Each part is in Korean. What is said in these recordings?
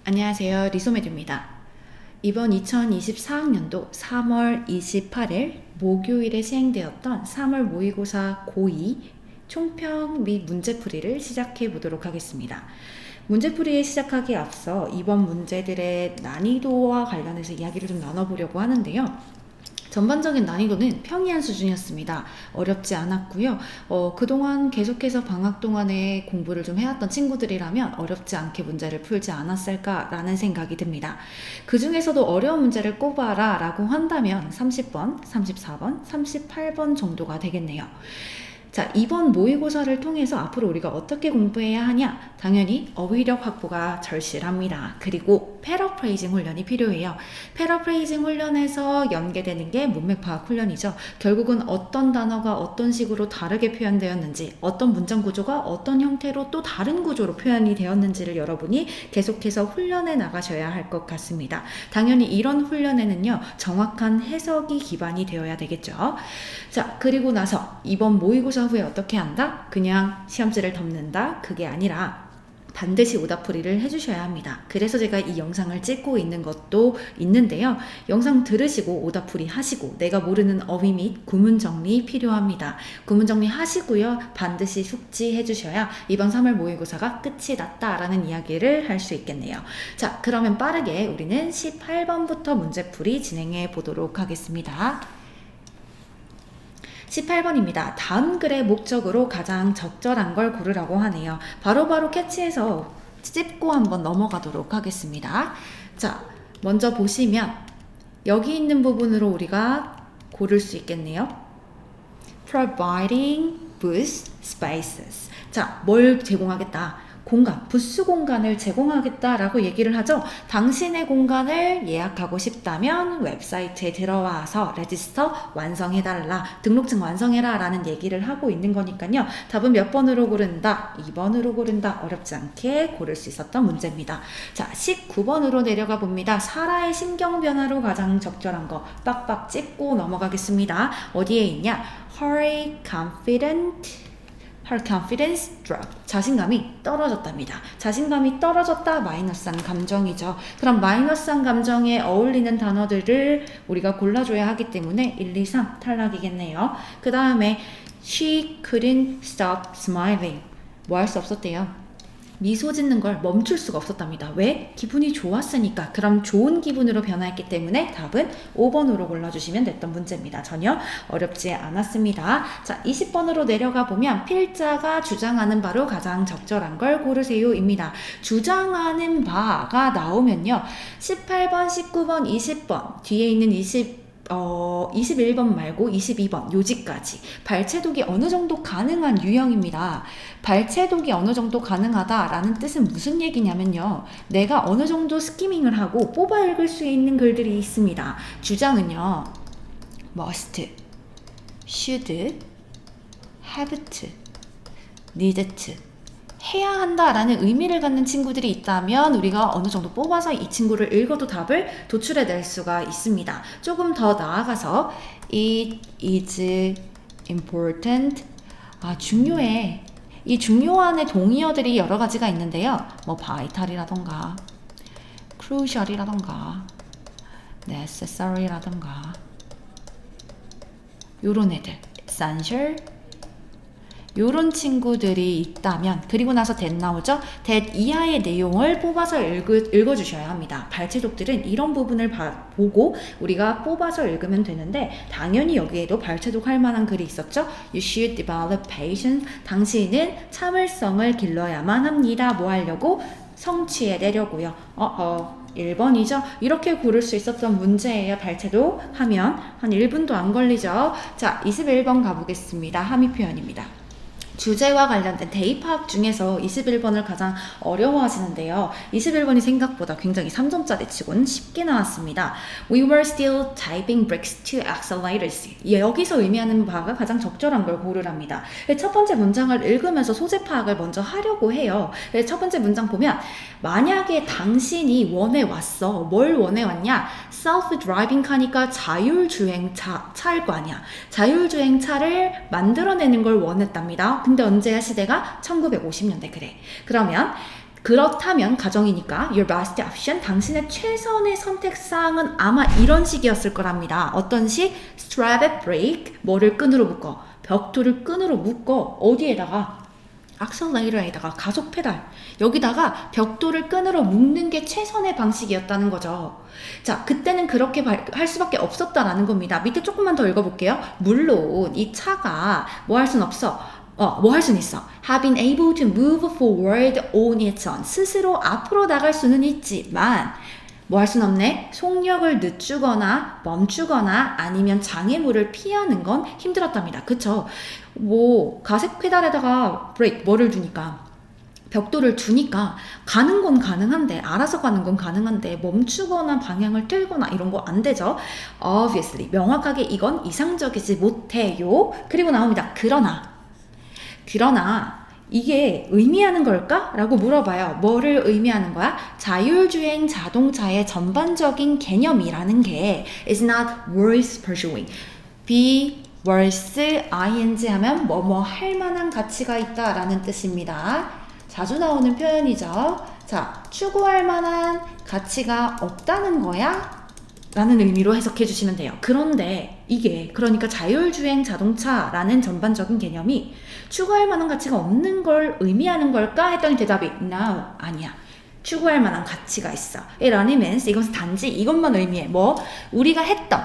안녕하세요. 리소메드입니다. 이번 2024학년도 3월 28일 목요일에 시행되었던 3월 모의고사 고2 총평 및 문제풀이를 시작해 보도록 하겠습니다. 문제풀이에 시작하기에 앞서 이번 문제들의 난이도와 관련해서 이야기를 좀 나눠보려고 하는데요. 전반적인 난이도는 평이한 수준이었습니다. 어렵지 않았고요. 그동안 계속해서 방학 동안에 공부를 좀 해왔던 친구들이라면 어렵지 않게 문제를 풀지 않았을까라는 생각이 듭니다. 그 중에서도 어려운 문제를 꼽아라 라고 한다면 30번, 34번, 38번 정도가 되겠네요. 자, 이번 모의고사를 통해서 앞으로 우리가 어떻게 공부해야 하냐? 당연히 어휘력 확보가 절실합니다. 그리고 패러프레이징 훈련이 필요해요. 패러프레이징 훈련에서 연계되는 게 문맥 파악 훈련이죠. 결국은 어떤 단어가 어떤 식으로 다르게 표현되었는지, 어떤 문장 구조가 어떤 형태로 또 다른 구조로 표현이 되었는지를 여러분이 계속해서 훈련해 나가셔야 할 것 같습니다. 당연히 이런 훈련에는요, 정확한 해석이 기반이 되어야 되겠죠. 자, 그리고 나서 이번 모의고사 후에 어떻게 한다? 그냥 시험지를 덮는다? 그게 아니라 반드시 오답풀이를 해주셔야 합니다. 그래서 제가 이 영상을 찍고 있는 것도 있는데요. 영상 들으시고 오답풀이 하시고 내가 모르는 어휘 및 구문 정리 필요합니다. 구문 정리 하시고요. 반드시 숙지해 주셔야 이번 3월 모의고사가 끝이 났다라는 이야기를 할 수 있겠네요. 자, 그러면 빠르게 우리는 18번부터 문제풀이 진행해 보도록 하겠습니다. 18번입니다. 다음 글의 목적으로 가장 적절한 걸 고르라고 하네요. 바로바로 캐치해서 찝고 한번 넘어가도록 하겠습니다. 자, 먼저 보시면 여기 있는 부분으로 우리가 고를 수 있겠네요. Providing booth spaces. 자, 뭘 제공하겠다? 공간, 부스 공간을 제공하겠다라고 얘기를 하죠. 당신의 공간을 예약하고 싶다면 웹사이트에 들어와서 레지스터 완성해달라, 등록증 완성해라 라는 얘기를 하고 있는 거니까요. 답은 몇 번으로 고른다? 2번으로 고른다. 어렵지 않게 고를 수 있었던 문제입니다. 자, 19번으로 내려가 봅니다. 사라의 심경 변화로 가장 적절한 거 빡빡 찝고 넘어가겠습니다. 어디에 있냐? Her confidence dropped. 자신감이 떨어졌답니다. 자신감이 떨어졌다, 마이너스한 감정이죠. 그럼 마이너스한 감정에 어울리는 단어들을 우리가 골라줘야 하기 때문에 1, 2, 3 탈락이겠네요. 그 다음에 she couldn't stop smiling. 뭐 할 수 없었대요? 미소 짓는 걸 멈출 수가 없었답니다. 왜? 기분이 좋았으니까. 그럼 좋은 기분으로 변화했기 때문에 답은 5번으로 골라주시면 됐던 문제입니다. 전혀 어렵지 않았습니다. 자, 20번으로 내려가 보면 필자가 주장하는 바로 가장 적절한 걸 고르세요 입니다. 주장하는 바가 나오면요. 18번, 19번, 20번 뒤에 있는 21번 말고 22번 요지까지 발췌독이 어느 정도 가능한 유형입니다. 발췌독이 어느 정도 가능하다라는 뜻은 무슨 얘기냐면요. 내가 어느 정도 스키밍을 하고 뽑아 읽을 수 있는 글들이 있습니다. 주장은요. must, should, have to, need to 해야 한다라는 의미를 갖는 친구들이 있다면 우리가 어느 정도 뽑아서 이 친구를 읽어도 답을 도출해낼 수가 있습니다. 조금 더 나아가서 it is important. 중요해. 이 중요한의 동의어들이 여러 가지가 있는데요. 뭐 vital이라던가 crucial이라던가 necessary라던가 요런 애들 essential 요런 친구들이 있다면, 그리고 나서 that 나오죠? that 이하의 내용을 뽑아서 읽어주셔야 합니다. 발췌독들은 이런 부분을 보고 우리가 뽑아서 읽으면 되는데 당연히 여기에도 발췌독 할 만한 글이 있었죠? You should develop patience. 당신은 참을성을 길러야만 합니다. 뭐 하려고? 성취해내려고요. 1번이죠. 이렇게 고를 수 있었던 문제예요. 발췌독 하면 한 1분도 안 걸리죠. 자, 21번 가보겠습니다. 함의 표현입니다. 주제와 관련된 대입학 중에서 21번을 가장 어려워하시는데요. 21번이 생각보다 굉장히 3점짜리 치고는 쉽게 나왔습니다. We were still typing bricks to accelerators. 여기서 의미하는 바가 가장 적절한 걸 고르랍니다. 첫 번째 문장을 읽으면서 소재 파악을 먼저 하려고 해요. 첫 번째 문장 보면 만약에 당신이 원해 왔어. 뭘 원해 왔냐? self-driving 카니까 자율주행차일 거 아니야. 자율주행차를 만들어내는 걸 원했답니다. 근데 언제야 시대가? 1950년대 그래. 그러면 그렇다면 가정이니까 your best option, 당신의 최선의 선택사항은 아마 이런 식이었을 거랍니다. 어떤 식? strap a brake, 뭐를 끈으로 묶어? 벽돌을 끈으로 묶어. 어디에다가? 악셀레이터에다가 가속 페달, 여기다가 벽돌을 끈으로 묶는 게 최선의 방식이었다는 거죠. 자, 그때는 그렇게 할 수밖에 없었다라는 겁니다. 밑에 조금만 더 읽어볼게요. 물론 이 차가 뭐 할 순 없어. 뭐 할 수는 있어. have been able to move forward on its own. 스스로 앞으로 나갈 수는 있지만 뭐 할 수는 없네. 속력을 늦추거나 멈추거나 아니면 장애물을 피하는 건 힘들었답니다. 그쵸? 뭐 가속 페달에다가 브레이크 뭐를 두니까 벽돌을 두니까 가는 건 가능한데, 알아서 가는 건 가능한데 멈추거나 방향을 틀거나 이런 거 안 되죠. Obviously 명확하게 이건 이상적이지 못해요. 그리고 나옵니다. 그러나 이게 의미하는 걸까? 라고 물어봐요. 뭐를 의미하는 거야? 자율주행 자동차의 전반적인 개념이라는 게 is not worth pursuing. be worth ing 하면 뭐뭐 할 만한 가치가 있다 라는 뜻입니다. 자주 나오는 표현이죠. 자, 추구할 만한 가치가 없다는 거야? 라는 의미로 해석해 주시면 돼요. 그런데 이게 그러니까 자율주행 자동차라는 전반적인 개념이 추구할 만한 가치가 없는 걸 의미하는 걸까? 했더니 대답이 no, 아니야. 추구할 만한 가치가 있어. It only means, 이것은 단지 이것만 의미해. 뭐? 우리가 했던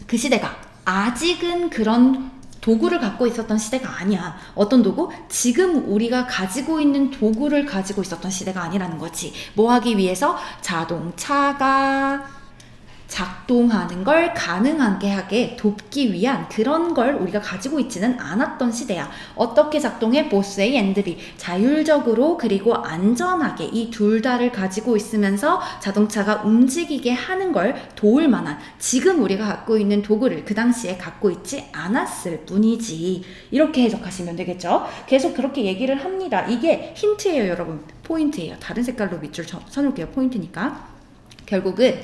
그 시대가 아직은 그런 도구를 갖고 있었던 시대가 아니야. 어떤 도구? 지금 우리가 가지고 있는 도구를 가지고 있었던 시대가 아니라는 거지. 뭐 하기 위해서? 자동차가 작동하는 걸 가능하게 하게 돕기 위한 그런 걸 우리가 가지고 있지는 않았던 시대야. 어떻게 작동해? both A and B. 자율적으로 그리고 안전하게 이 둘 다를 가지고 있으면서 자동차가 움직이게 하는 걸 도울 만한 지금 우리가 갖고 있는 도구를 그 당시에 갖고 있지 않았을 뿐이지. 이렇게 해석하시면 되겠죠. 계속 그렇게 얘기를 합니다. 이게 힌트예요, 여러분. 포인트예요. 다른 색깔로 밑줄 쳐놓을게요. 포인트니까. 결국은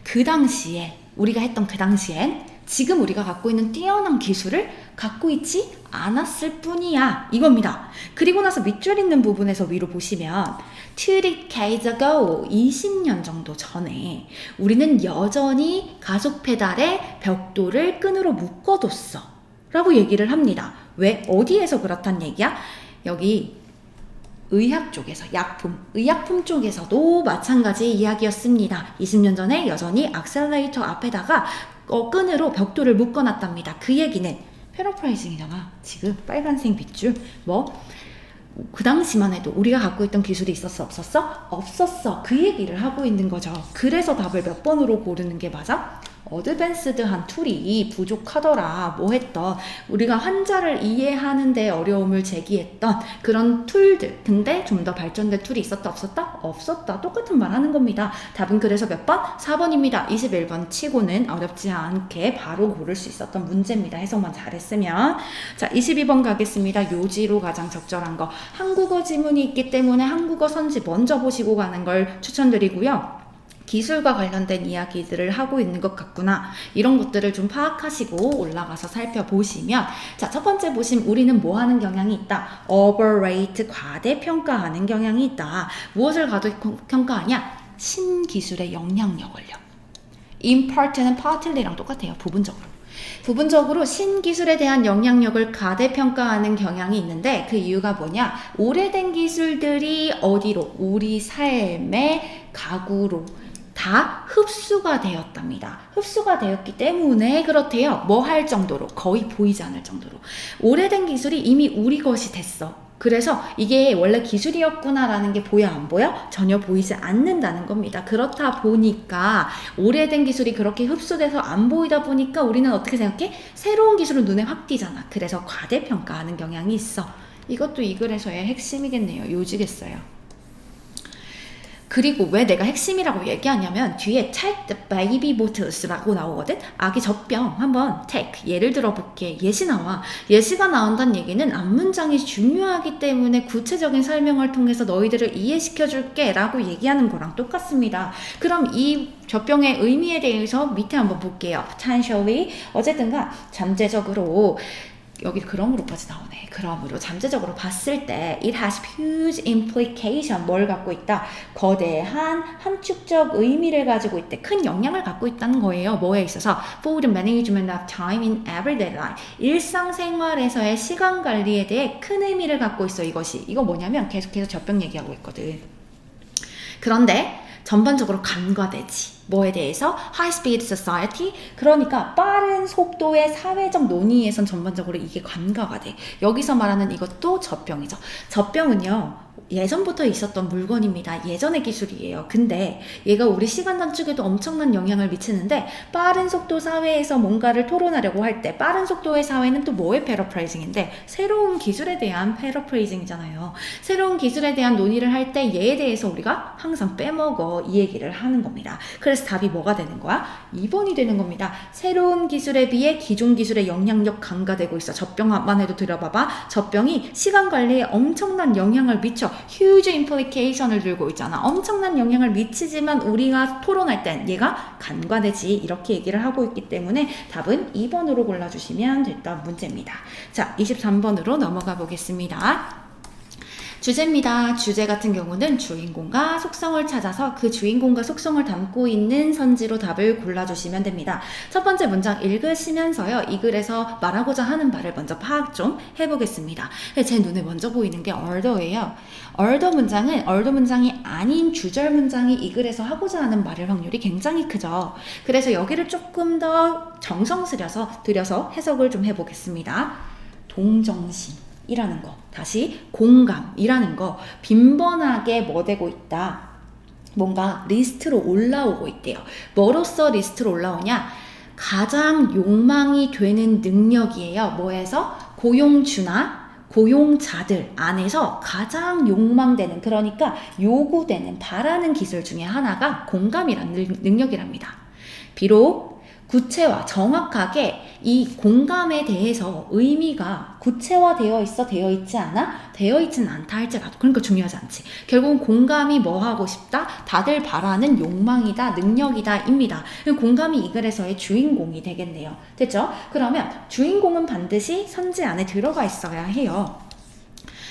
그 당시에 우리가 했던 그 당시엔 지금 우리가 갖고 있는 뛰어난 기술을 갖고 있지 않았을 뿐이야 이겁니다. 그리고 나서 밑줄 있는 부분에서 위로 보시면 2 decades ago 20년 정도 전에 우리는 여전히 가속 페달에 벽돌을 끈으로 묶어뒀어 라고 얘기를 합니다. 왜? 어디에서 그렇단 얘기야? 여기 의학 쪽에서, 의약품 쪽에서도 마찬가지 이야기였습니다. 20년 전에 여전히 악셀레이터 앞에다가 끈으로 벽돌을 묶어놨답니다. 그 얘기는 패러프라이징이잖아. 지금 빨간색 밑줄 그 당시만 해도 우리가 갖고 있던 기술이 있었어? 없었어? 없었어. 그 얘기를 하고 있는 거죠. 그래서 답을 몇 번으로 고르는 게 맞아? 어드밴스드한 툴이 부족하더라. 뭐 했던 우리가 환자를 이해하는 데 어려움을 제기했던 그런 툴들. 근데 좀 더 발전된 툴이 있었다 없었다? 없었다. 똑같은 말 하는 겁니다. 답은 그래서 몇 번? 4번입니다. 21번 치고는 어렵지 않게 바로 고를 수 있었던 문제입니다. 해석만 잘했으면. 자, 22번 가겠습니다. 요지로 가장 적절한 거. 한국어 지문이 있기 때문에 한국어 선지 먼저 보시고 가는 걸 추천드리고요. 기술과 관련된 이야기들을 하고 있는 것 같구나. 이런 것들을 좀 파악하시고 올라가서 살펴보시면, 자, 첫 번째 보시면 우리는 뭐 하는 경향이 있다? overrate, 과대평가하는 경향이 있다. 무엇을 과대평가하냐? 신기술의 영향력을요. impart는 partly랑 똑같아요. 부분적으로 신기술에 대한 영향력을 과대평가하는 경향이 있는데 그 이유가 뭐냐? 오래된 기술들이 어디로? 우리 삶의 가구로 다 흡수가 되었답니다. 흡수가 되었기 때문에 그렇대요. 뭐 할 정도로? 거의 보이지 않을 정도로. 오래된 기술이 이미 우리 것이 됐어. 그래서 이게 원래 기술이었구나라는 게 보여 안 보여? 전혀 보이지 않는다는 겁니다. 그렇다 보니까 오래된 기술이 그렇게 흡수돼서 안 보이다 보니까 우리는 어떻게 생각해? 새로운 기술은 눈에 확 띄잖아. 그래서 과대평가하는 경향이 있어. 이것도 이 글에서의 핵심이겠네요. 요지겠어요. 그리고 왜 내가 핵심이라고 얘기하냐면 뒤에 take the baby bottles라고 나오거든. 아기 젖병 한번 take 예를 들어볼게. 예시 나와. 예시가 나온다는 얘기는 앞문장이 중요하기 때문에 구체적인 설명을 통해서 너희들을 이해시켜줄게 라고 얘기하는 거랑 똑같습니다. 그럼 이 젖병의 의미에 대해서 밑에 한번 볼게요. potentially 어쨌든가 잠재적으로 여기 그러므로까지 나오네. 그러므로 잠재적으로 봤을 때 it has huge implication 뭘 갖고 있다? 거대한 함축적 의미를 가지고 있대. 큰 영향을 갖고 있다는 거예요. 뭐에 있어서? For the management of time in everyday life. 일상생활에서의 시간 관리에 대해 큰 의미를 갖고 있어. 이것이. 이거 뭐냐면 계속해서 젖병 얘기하고 있거든. 그런데 전반적으로 간과되지. 뭐에 대해서? High Speed Society. 그러니까 빠른 속도의 사회적 논의에선 전반적으로 이게 간과가 돼. 여기서 말하는 이것도 젖병이죠. 젖병은요. 예전부터 있었던 물건입니다. 예전의 기술이에요. 근데 얘가 우리 시간 단축에도 엄청난 영향을 미치는데 빠른 속도 사회에서 뭔가를 토론하려고 할 때 빠른 속도의 사회는 또 뭐의 패러프레이징인데 새로운 기술에 대한 패러프레이징이잖아요. 새로운 기술에 대한 논의를 할 때 얘에 대해서 우리가 항상 빼먹어 이 얘기를 하는 겁니다. 그래서 답이 뭐가 되는 거야? 2번이 되는 겁니다. 새로운 기술에 비해 기존 기술의 영향력 강화되고 있어. 젖병만 해도 들어봐봐. 젖병이 시간 관리에 엄청난 영향을 미쳐. huge implication을 들고 있잖아. 엄청난 영향을 미치지만 우리가 토론할 땐 얘가 간과되지. 이렇게 얘기를 하고 있기 때문에 답은 2번으로 골라주시면 됐던 문제입니다. 자, 23번으로 넘어가 보겠습니다. 주제입니다. 주제 같은 경우는 주인공과 속성을 찾아서 그 주인공과 속성을 담고 있는 선지로 답을 골라주시면 됩니다. 첫 번째 문장 읽으시면서요. 이 글에서 말하고자 하는 말을 먼저 파악 좀 해보겠습니다. 제 눈에 먼저 보이는 게 order예요. order 문장이 아닌 주절 문장이 이 글에서 하고자 하는 말의 확률이 굉장히 크죠. 그래서 여기를 조금 더 정성스려서 들여서 해석을 좀 해보겠습니다. 동정심 이라는 거, 다시 공감이라는 거 빈번하게 뭐 되고 있다. 뭔가 리스트로 올라오고 있대요. 뭐로써 리스트로 올라오냐? 가장 욕망이 되는 능력이에요. 뭐에서? 고용주나 고용자들 안에서 가장 욕망되는, 그러니까 요구되는, 바라는 기술 중에 하나가 공감이라는 능력이랍니다. 비록 구체화, 정확하게 이 공감에 대해서 의미가 구체화되어 있어, 되어 있지 않아? 되어 있지는 않다 할지라도, 그러니까 중요하지 않지. 결국은 공감이 뭐 하고 싶다? 다들 바라는 욕망이다, 능력이다 입니다. 공감이 이 글에서의 주인공이 되겠네요. 됐죠? 그러면 주인공은 반드시 선지 안에 들어가 있어야 해요.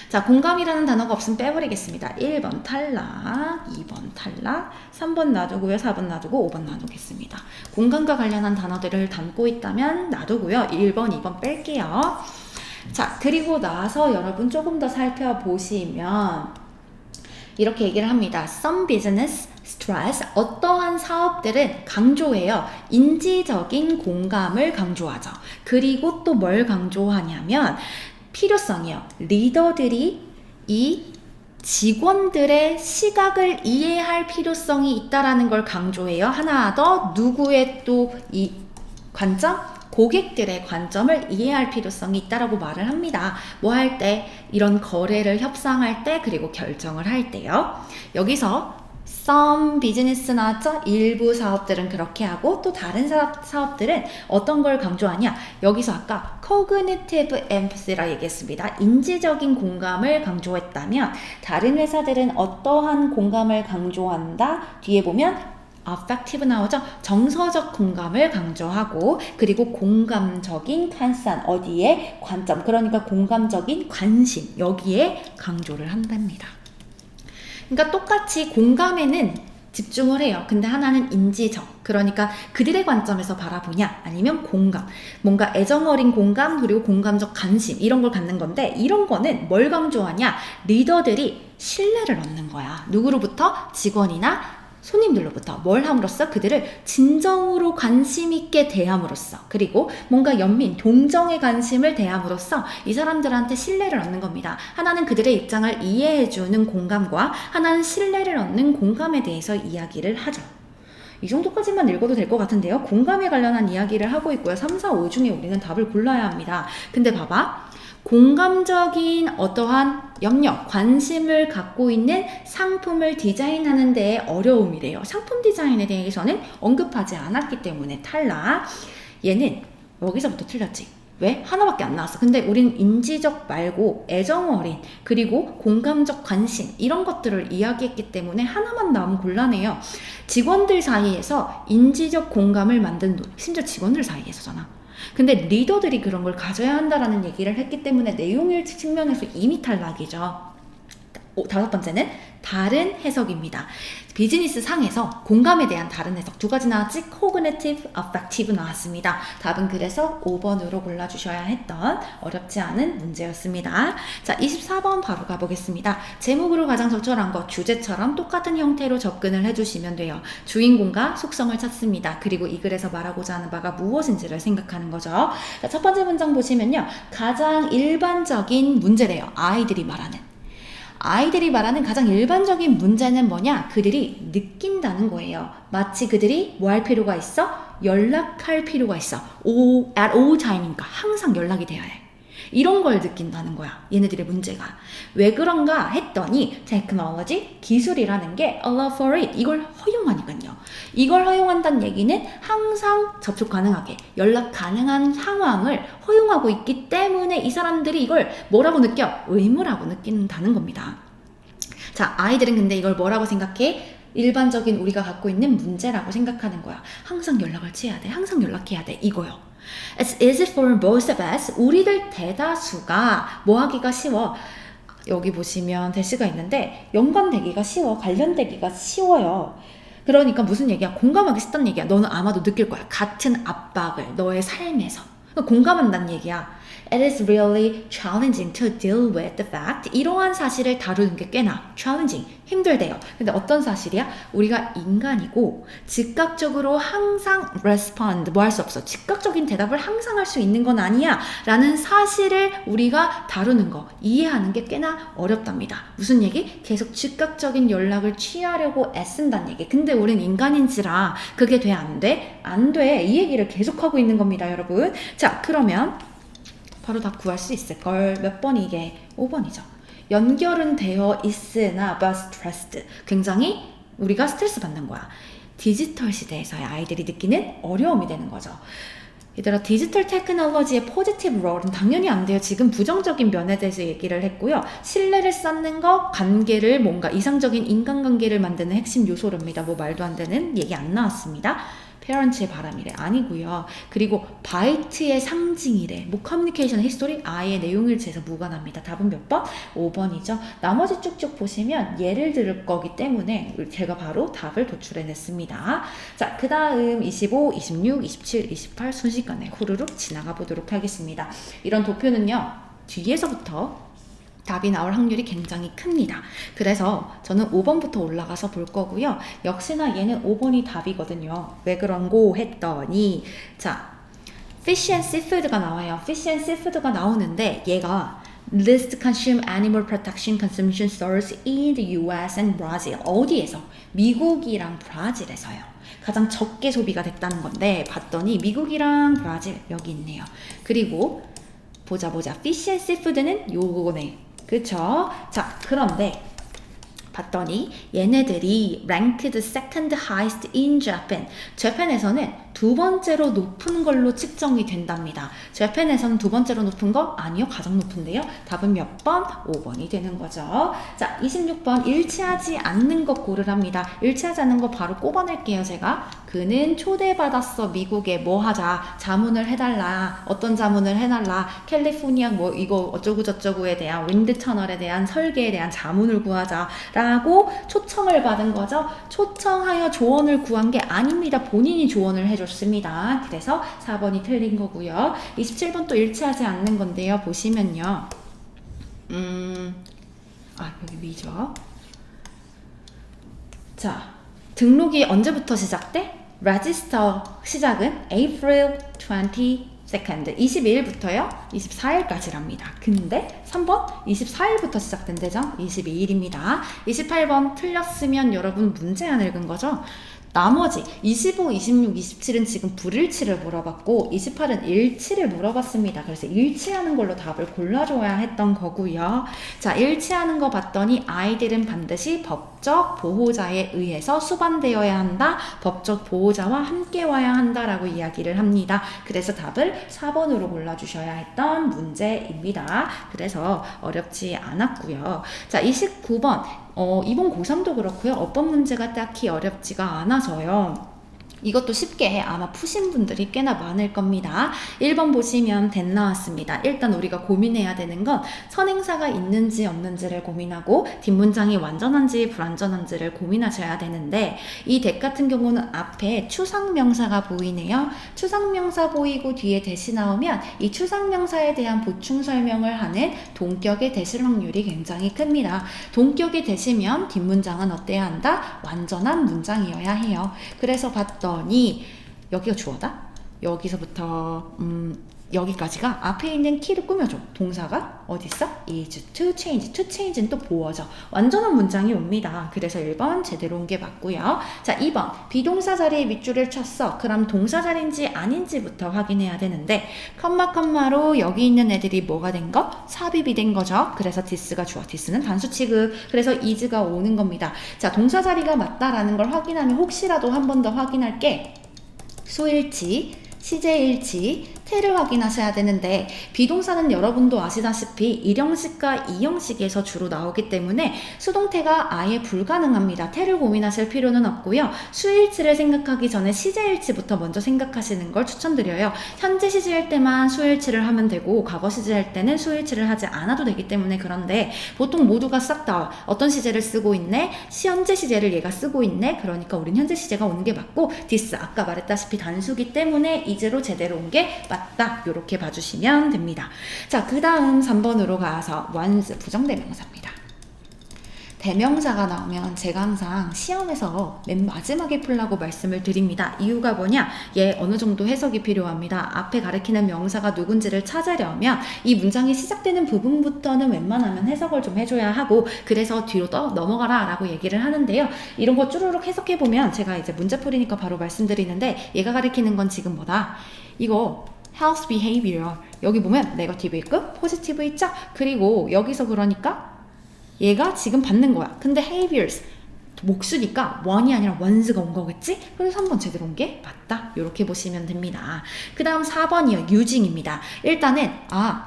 자, 공감이라는 단어가 없으면 빼버리겠습니다. 1번 탈락, 2번 탈락, 3번 놔두고요, 4번 놔두고 5번 놔두겠습니다. 공감과 관련한 단어들을 담고 있다면 놔두고요. 1번, 2번 뺄게요. 자, 그리고 나서 여러분 조금 더 살펴보시면 이렇게 얘기를 합니다. Some business stress, 어떠한 사업들은 강조해요. 인지적인 공감을 강조하죠. 그리고 또 뭘 강조하냐면 필요성이요. 리더들이 이 직원들의 시각을 이해할 필요성이 있다라는 걸 강조해요. 하나 더, 누구의 또 이 관점? 고객들의 관점을 이해할 필요성이 있다라고 말을 합니다. 뭐 할 때? 이런 거래를 협상할 때, 그리고 결정을 할 때요. 여기서 some business 나왔죠? 일부 사업들은 그렇게 하고 또 다른 사업들은 어떤 걸 강조하냐? 여기서 아까 cognitive empathy라 얘기했습니다. 인지적인 공감을 강조했다면 다른 회사들은 어떠한 공감을 강조한다? 뒤에 보면 affective 나오죠? 정서적 공감을 강조하고, 그리고 공감적인 컨선, 어디에? 관점, 그러니까 공감적인 관심, 여기에 강조를 한답니다. 그러니까 똑같이 공감에는 집중을 해요. 근데 하나는 인지적, 그러니까 그들의 관점에서 바라보냐, 아니면 공감, 뭔가 애정어린 공감, 그리고 공감적 관심, 이런 걸 갖는 건데, 이런 거는 뭘 강조하냐? 리더들이 신뢰를 얻는 거야. 누구로부터? 직원이나 손님들로부터. 뭘 함으로써? 그들을 진정으로 관심 있게 대함으로써, 그리고 뭔가 연민, 동정의 관심을 대함으로써 이 사람들한테 신뢰를 얻는 겁니다. 하나는 그들의 입장을 이해해주는 공감과 하나는 신뢰를 얻는 공감에 대해서 이야기를 하죠. 이 정도까지만 읽어도 될 것 같은데요. 공감에 관련한 이야기를 하고 있고요. 3, 4, 5 중에 우리는 답을 골라야 합니다. 근데 봐봐. 공감적인 어떠한 영역, 관심을 갖고 있는 상품을 디자인하는 데에 어려움이래요. 상품 디자인에 대해서는 언급하지 않았기 때문에 탈락. 얘는 여기서부터 틀렸지. 왜? 하나밖에 안 나왔어. 근데 우린 인지적 말고 애정어린, 그리고 공감적 관심, 이런 것들을 이야기했기 때문에 하나만 나오면 곤란해요. 직원들 사이에서 인지적 공감을 만든, 심지어 직원들 사이에서잖아. 근데 리더들이 그런 걸 가져야 한다라는 얘기를 했기 때문에 내용일 측면에서 이미 탈락이죠. 다섯 번째는 다른 해석입니다. 비즈니스 상에서 공감에 대한 다른 해석 두 가지 나왔지? Cognitive, Affective 나왔습니다. 답은 그래서 5번으로 골라주셔야 했던 어렵지 않은 문제였습니다. 자, 24번 바로 가보겠습니다. 제목으로 가장 적절한 것, 주제처럼 똑같은 형태로 접근을 해주시면 돼요. 주인공과 속성을 찾습니다. 그리고 이 글에서 말하고자 하는 바가 무엇인지를 생각하는 거죠. 자, 첫 번째 문장 보시면요. 가장 일반적인 문제래요. 아이들이 말하는 가장 일반적인 문제는 뭐냐? 그들이 느낀다는 거예요. 마치 그들이 뭐 할 필요가 있어? 연락할 필요가 있어. at all time이니까 항상 연락이 돼야 해. 이런 걸 느낀다는 거야. 얘네들의 문제가. 왜 그런가 했더니 technology, 기술이라는 게 allow for it. 이걸 허용하니까요. 이걸 허용한다는 얘기는 항상 접촉 가능하게, 연락 가능한 상황을 허용하고 있기 때문에 이 사람들이 이걸 뭐라고 느껴? 의무라고 느낀다는 겁니다. 자, 아이들은 근데 이걸 뭐라고 생각해? 일반적인 우리가 갖고 있는 문제라고 생각하는 거야. 항상 연락을 취해야 돼. 항상 연락해야 돼. 이거요. It's easy for most of us. 우리들 대다수가 뭐 하기가 쉬워. 여기 보시면 대시가 있는데 연관되기가 쉬워. 관련되기가 쉬워요. 그러니까 무슨 얘기야? 공감하기 쉽다는 얘기야. 너는 아마도 느낄 거야. 같은 압박을 너의 삶에서. 공감한다는 얘기야. It is really challenging to deal with the fact. 이러한 사실을 다루는 게 꽤나 challenging, 힘들대요. 근데 어떤 사실이야? 우리가 인간이고 즉각적으로 항상 respond, 뭐 할 수 없어. 즉각적인 대답을 항상 할 수 있는 건 아니야 라는 사실을 우리가 다루는 거, 이해하는 게 꽤나 어렵답니다. 무슨 얘기? 계속 즉각적인 연락을 취하려고 애쓴다는 얘기. 근데 우린 인간인지라 그게 돼? 안 돼? 안 돼. 이 얘기를 계속하고 있는 겁니다, 여러분. 자, 그러면 바로 다 구할 수 있을걸. 몇 번이 이게? 5번이죠. 연결은 되어 있으나 but stressed. 굉장히 우리가 스트레스 받는 거야. 디지털 시대에서의 아이들이 느끼는 어려움이 되는 거죠. 얘들아, 디지털 테크놀로지의 포지티브 롤은 당연히 안 돼요. 지금 부정적인 면에 대해서 얘기를 했고요. 신뢰를 쌓는 거, 관계를 뭔가 이상적인 인간관계를 만드는 핵심 요소랍니다. 뭐 말도 안 되는 얘기 안 나왔습니다. 페런츠의 바람이래. 아니고요. 그리고 바이트의 상징이래. 뭐 커뮤니케이션 히스토리 아예 내용일치에서 무관합니다. 답은 몇 번? 5번이죠. 나머지 쭉쭉 보시면 예를 들을 거기 때문에 제가 바로 답을 도출해냈습니다. 자, 그 다음 25, 26, 27, 28 순식간에 후루룩 지나가 보도록 하겠습니다. 이런 도표는요. 뒤에서부터 답이 나올 확률이 굉장히 큽니다. 그래서 저는 5번부터 올라가서 볼 거고요. 역시나 얘는 5번이 답이거든요. 왜 그런고 했더니 자, Fish and Seafood가 나와요. Fish and Seafood가 나오는데 얘가 Least Consumed Animal Protection Consumption Source in the US and Brazil. 어디에서? 미국이랑 브라질에서요. 가장 적게 소비가 됐다는 건데 봤더니 미국이랑 브라질 여기 있네요. 그리고 보자. Fish and Seafood는 요거네. 그쵸? 자, 그런데 봤더니 얘네들이 ranked second highest in Japan. 재팬에서는 두 번째로 높은 걸로 측정이 된답니다. 재팬에서는 두 번째로 높은 거? 아니요, 가장 높은데요. 답은 몇 번? 5번이 되는 거죠. 자, 26번 일치하지 않는 것 고르랍니다. 일치하지 않는 거 바로 꼽아낼게요, 제가. 그는 초대받았어. 미국에 뭐 하자. 자문을 해달라. 어떤 자문을 해달라. 캘리포니아 뭐 이거 어쩌고 저쩌고에 대한 윈드 터널에 대한 설계에 대한 자문을 구하자. 라고 초청을 받은 거죠. 초청하여 조언을 구한 게 아닙니다. 본인이 조언을 해줬습니다. 그래서 4번이 틀린 거고요. 27번 또 일치하지 않는 건데요. 보시면요. 여기 위죠. 자, 등록이 언제부터 시작돼? register 시작은 April 22nd, 22일부터요? 24일까지랍니다. 근데 3번 24일부터 시작된대죠? 22일입니다. 28번 틀렸으면 여러분 문제 안 읽은 거죠? 나머지 25, 26, 27은 지금 불일치를 물어봤고 28은 일치를 물어봤습니다. 그래서 일치하는 걸로 답을 골라줘야 했던 거고요. 자, 일치하는 거 봤더니 아이들은 반드시 법적 보호자에 의해서 수반되어야 한다. 법적 보호자와 함께 와야 한다라고 이야기를 합니다. 그래서 답을 4번으로 골라주셔야 했던 문제입니다. 그래서 어렵지 않았고요. 자, 29번 이번 고3도 그렇고요. 어법 문제가 딱히 어렵지가 않아서요. 이것도 쉽게 아마 푸신 분들이 꽤나 많을 겁니다. 1번 보시면 that 나왔습니다. 일단 우리가 고민해야 되는 건 선행사가 있는지 없는지를 고민하고 뒷문장이 완전한지 불완전한지를 고민하셔야 되는데 이 that 같은 경우는 앞에 추상명사가 보이네요. 추상명사 보이고 뒤에 that이 나오면 이 추상명사에 대한 보충 설명을 하는 동격의 that일 확률이 굉장히 큽니다. 동격의 that이면 뒷문장은 어때야 한다? 완전한 문장이어야 해요. 그래서 봤더니 여기가 주어다. 여기서부터 여기까지가 앞에 있는 키를 꾸며줘. 동사가 어디 있어? is to change. to change는 또 보어져. 완전한 문장이 옵니다. 그래서 1번 제대로 온 게 맞고요. 자, 2번 비동사 자리에 밑줄을 쳤어. 그럼 동사 자리인지 아닌지부터 확인해야 되는데 컴마로 여기 있는 애들이 뭐가 된 거? 삽입이 된 거죠. 그래서 this가 주어. this는 단수 취급. 그래서 is가 오는 겁니다. 자, 동사 자리가 맞다라는 걸 확인하면 혹시라도 한 번 더 확인할 게 수일치, 시제일치, 태를 확인하셔야 되는데 비동사는 여러분도 아시다시피 1형식과 2형식에서 주로 나오기 때문에 수동태가 아예 불가능합니다. 태를 고민하실 필요는 없고요. 수일치를 생각하기 전에 시제일치부터 먼저 생각하시는 걸 추천드려요. 현재 시제일 때만 수일치를 하면 되고 과거 시제일 때는 수일치를 하지 않아도 되기 때문에 그런데 보통 모두가 싹 다 어떤 시제를 쓰고 있네? 현재 시제를 얘가 쓰고 있네? 그러니까 우린 현재 시제가 오는 게 맞고 this 아까 말했다시피 단수기 때문에 is로 제대로 온 게 맞다. 이렇게 봐주시면 됩니다. 자, 그 다음 3번으로 가서 once 부정대명사입니다. 대명사가 나오면 제가 항상 시험에서 맨 마지막에 풀라고 말씀을 드립니다. 이유가 뭐냐? 얘 어느 정도 해석이 필요합니다. 앞에 가리키는 명사가 누군지를 찾으려면 이 문장이 시작되는 부분부터는 웬만하면 해석을 좀 해줘야 하고 그래서 뒤로 넘어가라 라고 얘기를 하는데요. 이런 거 쭈루룩 해석해보면 제가 이제 문제 풀이니까 바로 말씀드리는데 얘가 가리키는 건 지금 뭐다? 이거 health behavior 여기 보면 네거티브 있고 포지티브 있죠? 그리고 여기서 그러니까 얘가 지금 받는 거야. 근데 behaviors 목수니까 one이 아니라 ones가 온 거겠지? 그래서 3번 제대로 온 게 맞다. 이렇게 보시면 됩니다. 그 다음 4번이요. using입니다. 일단은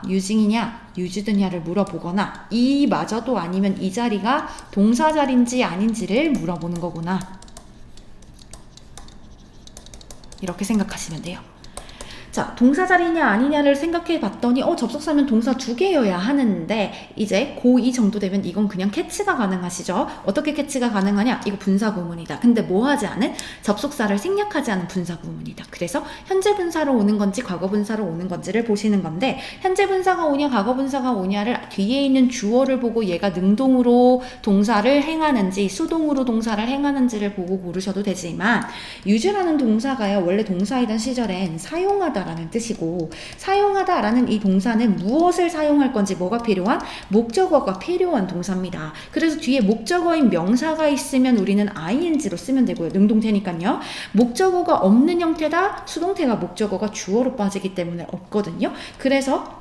using이냐 used냐를 물어보거나 이마저도 아니면 이 자리가 동사 자리인지 아닌지를 물어보는 거구나. 이렇게 생각하시면 돼요. 자, 동사 자리냐 아니냐를 생각해 봤더니 접속사면 동사 2개여야 하는데 이제 고2 정도 되면 이건 그냥 캐치가 가능하시죠? 어떻게 캐치가 가능하냐? 이거 분사구문이다. 근데 뭐 하지 않은? 접속사를 생략하지 않은 분사구문이다. 그래서 현재 분사로 오는 건지 과거 분사로 오는 건지를 보시는 건데 현재 분사가 오냐 과거 분사가 오냐를 뒤에 있는 주어를 보고 얘가 능동으로 동사를 행하는지 수동으로 동사를 행하는지를 보고 고르셔도 되지만 use라는 동사가요. 원래 동사이던 시절엔 사용하다 라는 뜻이고 사용하다라는 이 동사는 무엇을 사용할 건지 뭐가 필요한? 목적어가 필요한 동사입니다. 그래서 뒤에 목적어인 명사가 있으면 우리는 ing로 쓰면 되고요. 능동태니까요. 목적어가 없는 형태다. 수동태가 목적어가 주어로 빠지기 때문에 없거든요. 그래서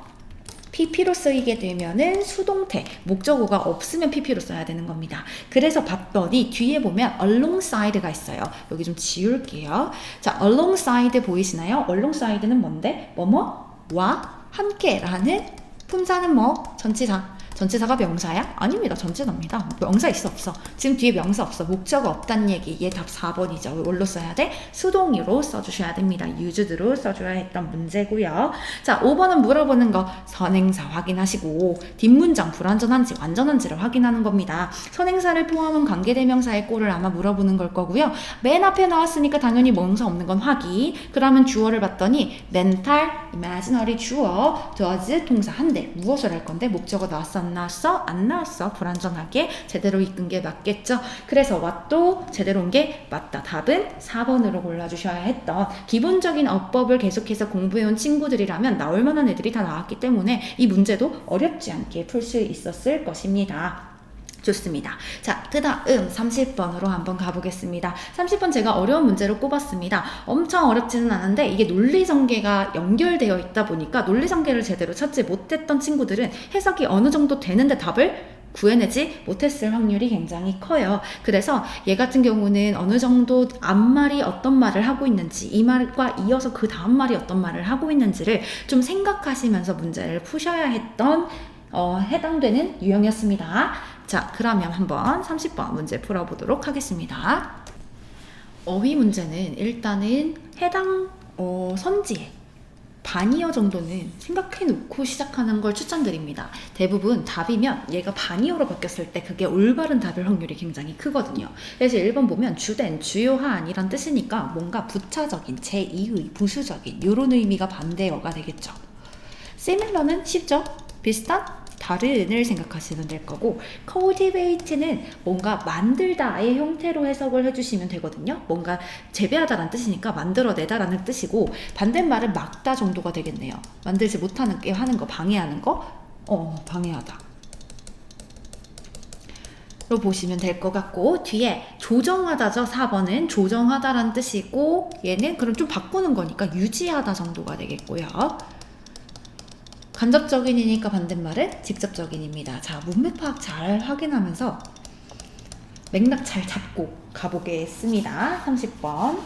pp로 쓰이게 되면은 수동태, 목적어가 없으면 pp로 써야 되는 겁니다. 그래서 봤더니 뒤에 보면 alongside가 있어요. 여기 좀 지울게요. 자, alongside 보이시나요? alongside는 뭔데? 뭐뭐와 함께라는 품사는 뭐? 전치사. 전치사가 명사야? 아닙니다. 전치사입니다. 명사 있어 없어? 지금 뒤에 명사 없어. 목적어 없다는 얘기. 얘 답 4번이죠. 뭘로 써야 돼? 수동으로 써주셔야 됩니다. used로 써줘야 했던 문제고요. 자, 5번은 물어보는 거 선행사 확인하시고 뒷문장 불완전한지 완전한지를 확인하는 겁니다. 선행사를 포함한 관계대명사의 꼴을 아마 물어보는 걸 거고요. 맨 앞에 나왔으니까 당연히 명사 없는 건 확인. 그러면 주어를 봤더니 mental, imaginary 주어, does 동사 한 대. 무엇을 할 건데 목적어 나왔어? 안 나왔어? 안 나왔어. 불완전하게 제대로 이끈 게 맞겠죠. 그래서 what도 제대로 온 게 맞다. 답은 4번으로 골라주셔야 했던 기본적인 어법을 계속해서 공부해온 친구들이라면 나올 만한 애들이 다 나왔기 때문에 이 문제도 어렵지 않게 풀 수 있었을 것입니다. 좋습니다. 자, 그 다음 30번으로 한번 가보겠습니다. 30번 제가 어려운 문제로 꼽았습니다. 엄청 어렵지는 않은데 이게 논리전개가 연결되어 있다 보니까 논리전개를 제대로 찾지 못했던 친구들은 해석이 어느 정도 되는데 답을 구해내지 못했을 확률이 굉장히 커요. 그래서 얘 같은 경우는 어느 정도 앞말이 어떤 말을 하고 있는지 이 말과 이어서 그 다음 말이 어떤 말을 하고 있는지를 좀 생각하시면서 문제를 푸셔야 했던 해당되는 유형이었습니다. 자, 그러면 한번 30번 문제 풀어보도록 하겠습니다. 어휘 문제는 일단은 해당 선지에 반이어 정도는 생각해 놓고 시작하는 걸 추천드립니다. 대부분 답이면 얘가 반이어로 바뀌었을 때 그게 올바른 답일 확률이 굉장히 크거든요. 그래서 1번 보면 주된, 주요한 이란 뜻이니까 뭔가 부차적인, 제2의, 부수적인 이런 의미가 반대어가 되겠죠. similar는 쉽죠? 비슷한? 다른을 생각하시면 될 거고, cultivate는 뭔가 만들다의 형태로 해석을 해주시면 되거든요. 뭔가 재배하다라는 뜻이니까 만들어내다라는 뜻이고, 반대말은 막다 정도가 되겠네요. 만들지 못하는 게 하는 거, 방해하는 거, 방해하다 로 보시면 될 것 같고, 뒤에 조정하다죠. 4번은 조정하다라는 뜻이고, 얘는 그럼 좀 바꾸는 거니까 유지하다 정도가 되겠고요. 간접적인이니까 반대말은 직접적인입니다. 자, 문맥 파악 잘 확인하면서 맥락 잘 잡고 가보겠습니다. 30번.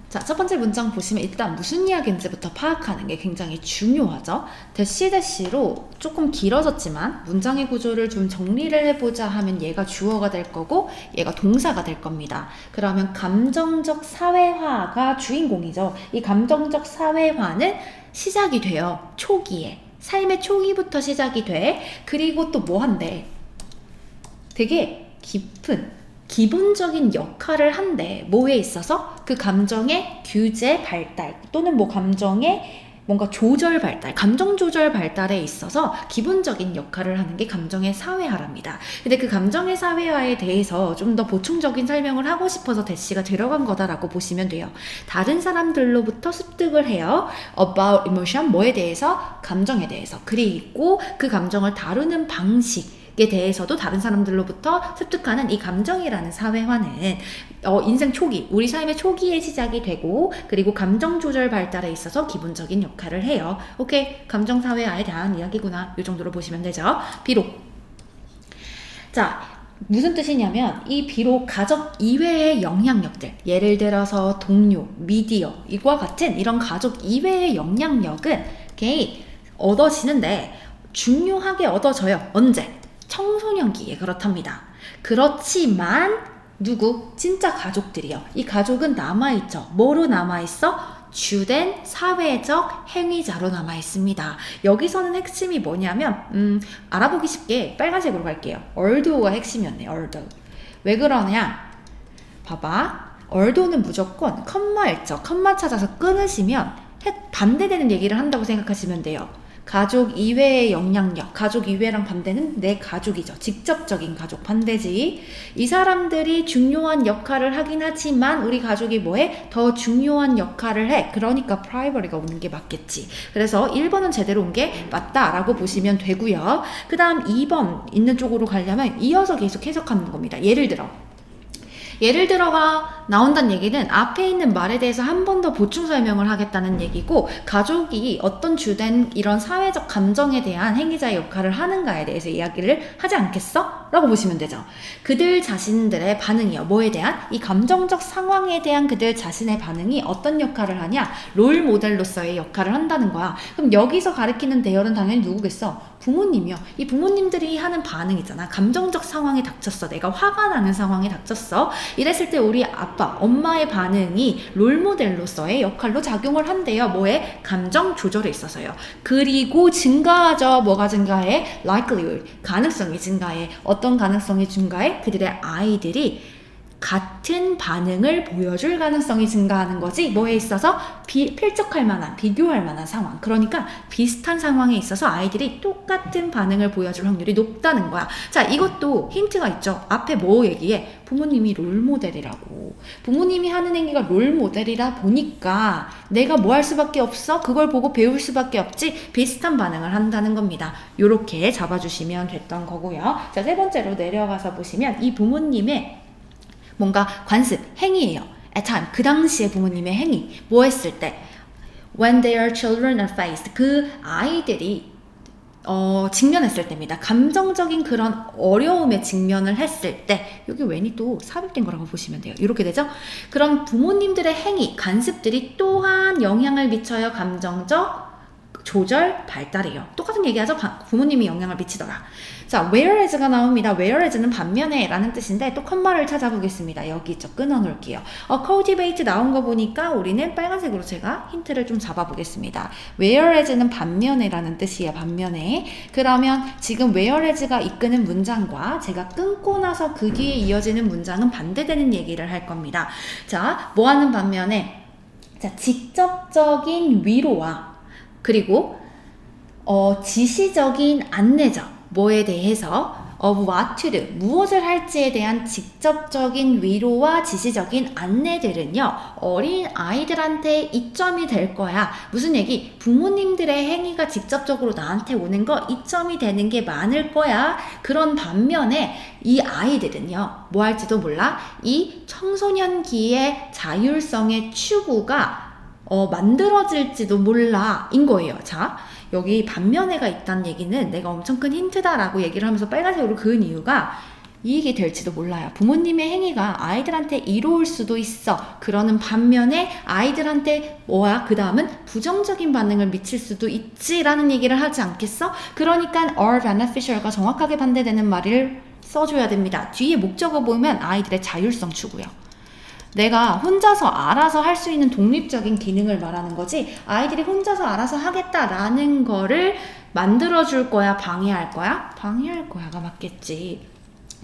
자, 첫 번째 문장 보시면 일단 무슨 이야기인지부터 파악하는 게 굉장히 중요하죠. 대시로 조금 길어졌지만 문장의 구조를 좀 정리를 해보자 하면 얘가 주어가 될 거고 얘가 동사가 될 겁니다. 그러면 감정적 사회화가 주인공이죠. 이 감정적 사회화는 시작이 돼요. 초기에. 삶의 초기부터 시작이 돼. 그리고 또 뭐 한대? 되게 깊은 기본적인 역할을 한대. 뭐에 있어서? 그 감정의 규제 발달 또는 뭐 감정의 뭔가 조절 발달, 감정 조절 발달에 있어서 기본적인 역할을 하는 게 감정의 사회화랍니다. 근데 그 감정의 사회화에 대해서 좀 더 보충적인 설명을 하고 싶어서 대시가 들어간 거다라고 보시면 돼요. 다른 사람들로부터 습득을 해요. About emotion, 뭐에 대해서? 감정에 대해서. 그리고 그 감정을 다루는 방식에 대해서도 다른 사람들로부터 습득하는 이 감정이라는 사회화는 인생 초기, 우리 삶의 초기에 시작이 되고 그리고 감정 조절 발달에 있어서 기본적인 역할을 해요. 오케이, 감정 사회화에 대한 이야기구나. 이 정도로 보시면 되죠. 비록. 자, 무슨 뜻이냐면 이 비록 가족 이외의 영향력들, 예를 들어서 동료, 미디어 이와 같은 이런 가족 이외의 영향력은 오케이, 얻어지는데 중요하게 얻어져요. 언제? 청소년기에 그렇답니다. 그렇지만 누구? 진짜 가족들이요. 이 가족은 남아있죠. 뭐로 남아있어? 주된 사회적 행위자로 남아있습니다. 여기서는 핵심이 뭐냐면 알아보기 쉽게 빨간색으로 갈게요. 얼도가 핵심이었네. 얼도. 왜 그러냐? 봐봐. 얼도는 무조건 컴마 있죠. 컴마 찾아서 끊으시면 반대되는 얘기를 한다고 생각하시면 돼요. 가족 이외의 영향력, 가족 이외랑 반대는 내 가족이죠. 직접적인 가족 반대지. 이 사람들이 중요한 역할을 하긴 하지만 우리 가족이 뭐해? 더 중요한 역할을 해. 그러니까 프라이머리가 오는 게 맞겠지. 그래서 1번은 제대로 온 게 맞다라고 보시면 되고요. 그 다음 2번 있는 쪽으로 가려면 이어서 계속 해석하는 겁니다. 예를 들어가 나온다는 얘기는 앞에 있는 말에 대해서 한 번 더 보충 설명을 하겠다는 얘기고, 가족이 어떤 주된 이런 사회적 감정에 대한 행위자의 역할을 하는가에 대해서 이야기를 하지 않겠어? 라고 보시면 되죠. 그들 자신들의 반응이요. 뭐에 대한? 이 감정적 상황에 대한 그들 자신의 반응이 어떤 역할을 하냐? 롤 모델로서의 역할을 한다는 거야. 그럼 여기서 가리키는 대열은 당연히 누구겠어? 부모님이요. 이 부모님들이 하는 반응이잖아. 감정적 상황에 닥쳤어. 내가 화가 나는 상황에 닥쳤어. 이랬을 때 우리 아빠, 엄마의 반응이 롤모델로서의 역할로 작용을 한대요. 뭐에? 감정 조절에 있어서요. 그리고 증가하죠. 뭐가 증가해? likelihood, 가능성이 증가해. 어떤 가능성이 증가해? 그들의 아이들이 같은 반응을 보여줄 가능성이 증가하는 거지. 뭐에 있어서? 필적할 만한, 비교할 만한 상황. 그러니까 비슷한 상황에 있어서 아이들이 똑같은 반응을 보여줄 확률이 높다는 거야. 자, 이것도 힌트가 있죠. 앞에 뭐 얘기해? 부모님이 롤모델이라고. 부모님이 하는 행위가 롤모델이라 보니까 내가 뭐 할 수밖에 없어? 그걸 보고 배울 수밖에 없지. 비슷한 반응을 한다는 겁니다. 요렇게 잡아주시면 됐던 거고요. 자, 세 번째로 내려가서 보시면 이 부모님의 뭔가 관습, 행위예요. At time, 그 당시에 부모님의 행위. 뭐 했을 때? When their children are faced. 그 아이들이 직면했을 때입니다. 감정적인 그런 어려움에 직면을 했을 때, 여기 when이 또 삽입된 거라고 보시면 돼요. 이렇게 되죠? 그런 부모님들의 행위, 관습들이 또한 영향을 미쳐요. 감정적 조절, 발달이에요. 똑같은 얘기하죠? 부모님이 영향을 미치더라. 자, whereas가 나옵니다. whereas는 반면에 라는 뜻인데 또 컴마를 찾아보겠습니다. 여기 있죠. 끊어놓을게요. cultivate 나온 거 보니까 우리는 빨간색으로 제가 힌트를 좀 잡아보겠습니다. whereas는 반면에 라는 뜻이에요. 반면에. 그러면 지금 whereas가 이끄는 문장과 제가 끊고 나서 그 뒤에 이어지는 문장은 반대되는 얘기를 할 겁니다. 자, 뭐 하는 반면에? 자, 직접적인 위로와 그리고 지시적인 안내적 뭐에 대해서 of what to do 무엇을 할지에 대한 직접적인 위로와 지시적인 안내들은요 어린 아이들한테 이점이 될 거야. 무슨 얘기? 부모님들의 행위가 직접적으로 나한테 오는 거 이점이 되는 게 많을 거야. 그런 반면에 이 아이들은요 뭐 할지도 몰라. 이 청소년기의 자율성의 추구가 만들어질지도 몰라 인 거예요. 자, 여기 반면에가 있다는 얘기는 내가 엄청 큰 힌트다라고 얘기를 하면서 빨간색으로 그은 이유가 이익이 될지도 몰라요. 부모님의 행위가 아이들한테 이로울 수도 있어. 그러는 반면에 아이들한테 그 다음은 부정적인 반응을 미칠 수도 있지라는 얘기를 하지 않겠어? 그러니까 are beneficial과 정확하게 반대되는 말을 써줘야 됩니다. 뒤에 목적어 보면 아이들의 자율성 추구요. 내가 혼자서 알아서 할 수 있는 독립적인 기능을 말하는 거지 아이들이 혼자서 알아서 하겠다라는 거를 만들어줄 거야? 방해할 거야? 방해할 거야가 맞겠지.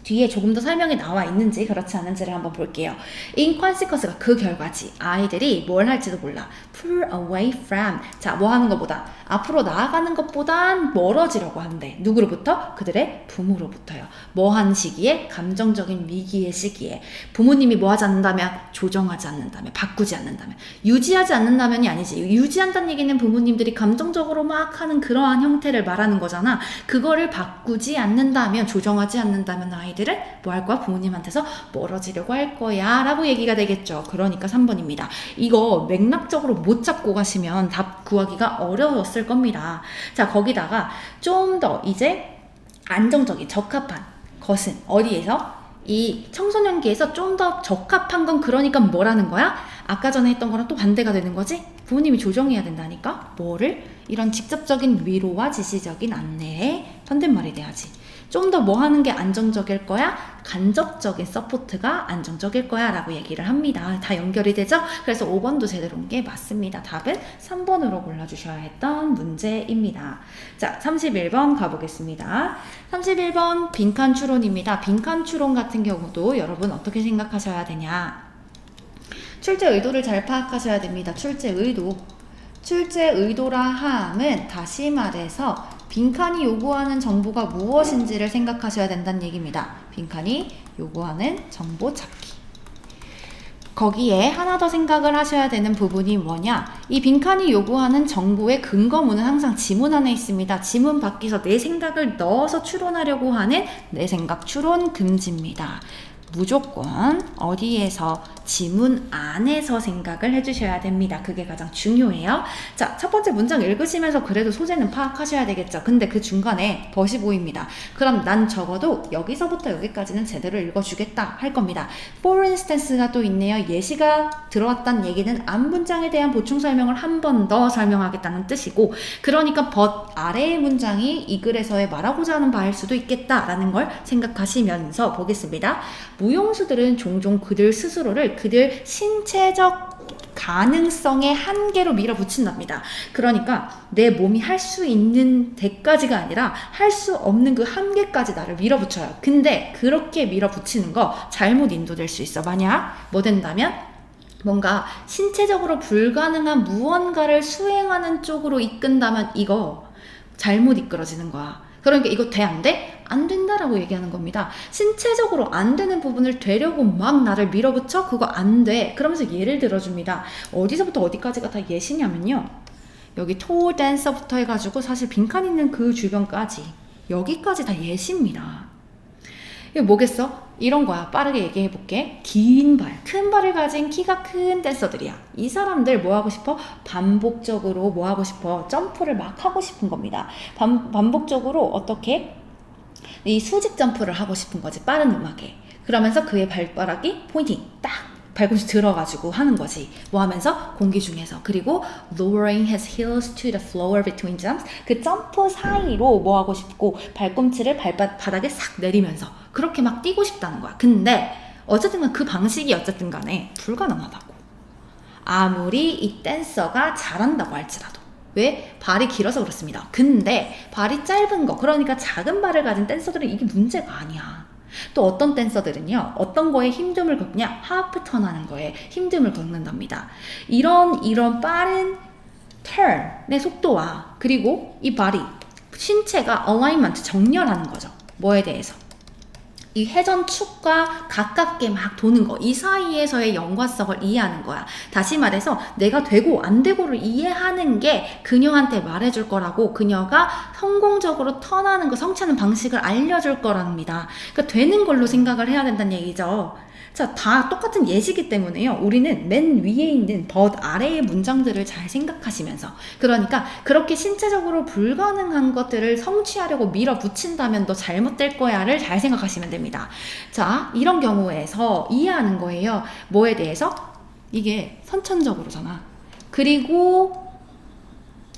뒤에 조금 더 설명이 나와 있는지 그렇지 않은지를 한번 볼게요. inconsequence가 그 결과지. 아이들이 뭘 할지도 몰라. pull away from. 자, 뭐 하는 것보다 앞으로 나아가는 것보단 멀어지려고 한대. 누구로부터? 그들의 부모로부터요. 뭐 하는 시기에? 감정적인 위기의 시기에. 부모님이 뭐 하지 않는다면? 조정하지 않는다면, 바꾸지 않는다면. 유지하지 않는다면이 아니지. 유지한다는 얘기는 부모님들이 감정적으로 막 하는 그러한 형태를 말하는 거잖아. 그거를 바꾸지 않는다면, 조정하지 않는다면 아이들은 뭐 할 거야? 부모님한테서 멀어지려고 할 거야 라고 얘기가 되겠죠. 그러니까 3번입니다. 이거 맥락적으로 못 잡고 가시면 답 구하기가 어려웠을 겁니다. 자, 거기다가 좀 더 이제 안정적인 적합한 것은 어디에서? 이 청소년기에서 좀 더 적합한 건 그러니까 뭐라는 거야? 아까 전에 했던 거랑 또 반대가 되는 거지? 부모님이 조정해야 된다니까? 뭐를? 이런 직접적인 위로와 지시적인 안내에 반대말이 돼야지. 좀 더 뭐 하는 게 안정적일 거야? 간접적인 서포트가 안정적일 거야 라고 얘기를 합니다. 다 연결이 되죠? 그래서 5번도 제대로 온 게 맞습니다. 답은 3번으로 골라주셔야 했던 문제입니다. 자, 31번 가보겠습니다. 31번 빈칸 추론입니다. 빈칸 추론 같은 경우도 여러분 어떻게 생각하셔야 되냐? 출제 의도를 잘 파악하셔야 됩니다. 출제 의도. 출제 의도라 함은 다시 말해서 빈칸이 요구하는 정보가 무엇인지를 생각하셔야 된다는 얘기입니다. 빈칸이 요구하는 정보 찾기. 거기에 하나 더 생각을 하셔야 되는 부분이 뭐냐? 이 빈칸이 요구하는 정보의 근거문은 항상 지문 안에 있습니다. 지문 밖에서 내 생각을 넣어서 추론하려고 하는 내 생각 추론 금지입니다. 무조건 어디에서? 지문 안에서 생각을 해주셔야 됩니다. 그게 가장 중요해요. 자, 첫 번째 문장 읽으시면서 그래도 소재는 파악하셔야 되겠죠. 근데 그 중간에 덫이 보입니다. 그럼 난 적어도 여기서부터 여기까지는 제대로 읽어주겠다 할 겁니다. For instance가 또 있네요. 예시가 들어왔다는 얘기는 앞 문장에 대한 보충 설명을 한 번 더 설명하겠다는 뜻이고, 그러니까 but 아래의 문장이 이 글에서의 말하고자 하는 바일 수도 있겠다라는 걸 생각하시면서 보겠습니다. 무용수들은 종종 그들 스스로를 그들 신체적 가능성의 한계로 밀어붙인답니다. 그러니까 내 몸이 할 수 있는 데까지가 아니라 할 수 없는 그 한계까지 나를 밀어붙여요. 근데 그렇게 밀어붙이는 거 잘못 인도될 수 있어. 만약 뭐 된다면 뭔가 신체적으로 불가능한 무언가를 수행하는 쪽으로 이끈다면 이거 잘못 이끌어지는 거야. 그러니까 이거 돼? 안 돼? 안 된다라고 얘기하는 겁니다. 신체적으로 안 되는 부분을 되려고 막 나를 밀어붙여? 그거 안 돼. 그러면서 예를 들어줍니다. 어디서부터 어디까지가 다 예시냐면요. 여기 토 댄서부터 해가지고 사실 빈칸 있는 그 주변까지 여기까지 다 예시입니다. 이거 뭐겠어? 이런 거야. 빠르게 얘기해볼게. 긴 발, 큰 발을 가진 키가 큰 댄서들이야. 이 사람들 뭐 하고 싶어? 반복적으로 뭐 하고 싶어? 점프를 막 하고 싶은 겁니다. 반복적으로 어떻게? 이 수직 점프를 하고 싶은 거지. 빠른 음악에. 그러면서 그의 발바닥이 포인팅 딱 발꿈치 들어가지고 하는 거지. 뭐 하면서? 공기 중에서. 그리고 lowering his heels to the floor between jumps. 그 점프 사이로 뭐 하고 싶고 발꿈치를 바닥에 싹 내리면서 그렇게 막 뛰고 싶다는 거야. 근데 어쨌든 그 방식이 어쨌든 간에 불가능하다고. 아무리 이 댄서가 잘한다고 할지라도. 왜? 발이 길어서 그렇습니다. 근데 발이 짧은 거, 그러니까 작은 발을 가진 댄서들은 이게 문제가 아니야. 또 어떤 댄서들은요, 어떤 거에 힘듦을 겪냐? 하프 턴 하는 거에 힘듦을 겪는답니다. 이런 빠른 턴의 속도와 그리고 이 발이 신체가 alignment, 정렬하는 거죠. 뭐에 대해서? 이 회전축과 가깝게 막 도는 거, 이 사이에서의 연관성을 이해하는 거야. 다시 말해서 내가 되고 안 되고를 이해하는 게 그녀한테 말해줄 거라고, 그녀가 성공적으로 턴하는 거, 성취하는 방식을 알려줄 거랍니다. 그러니까 되는 걸로 생각을 해야 된다는 얘기죠. 자, 다 똑같은 예시기 때문에요. 우리는 맨 위에 있는 but 아래의 문장들을 잘 생각하시면서, 그러니까 그렇게 신체적으로 불가능한 것들을 성취하려고 밀어붙인다면 너 잘못될 거야를 잘 생각하시면 됩니다. 자, 이런 경우에서 이해하는 거예요. 뭐에 대해서? 이게 선천적으로잖아. 그리고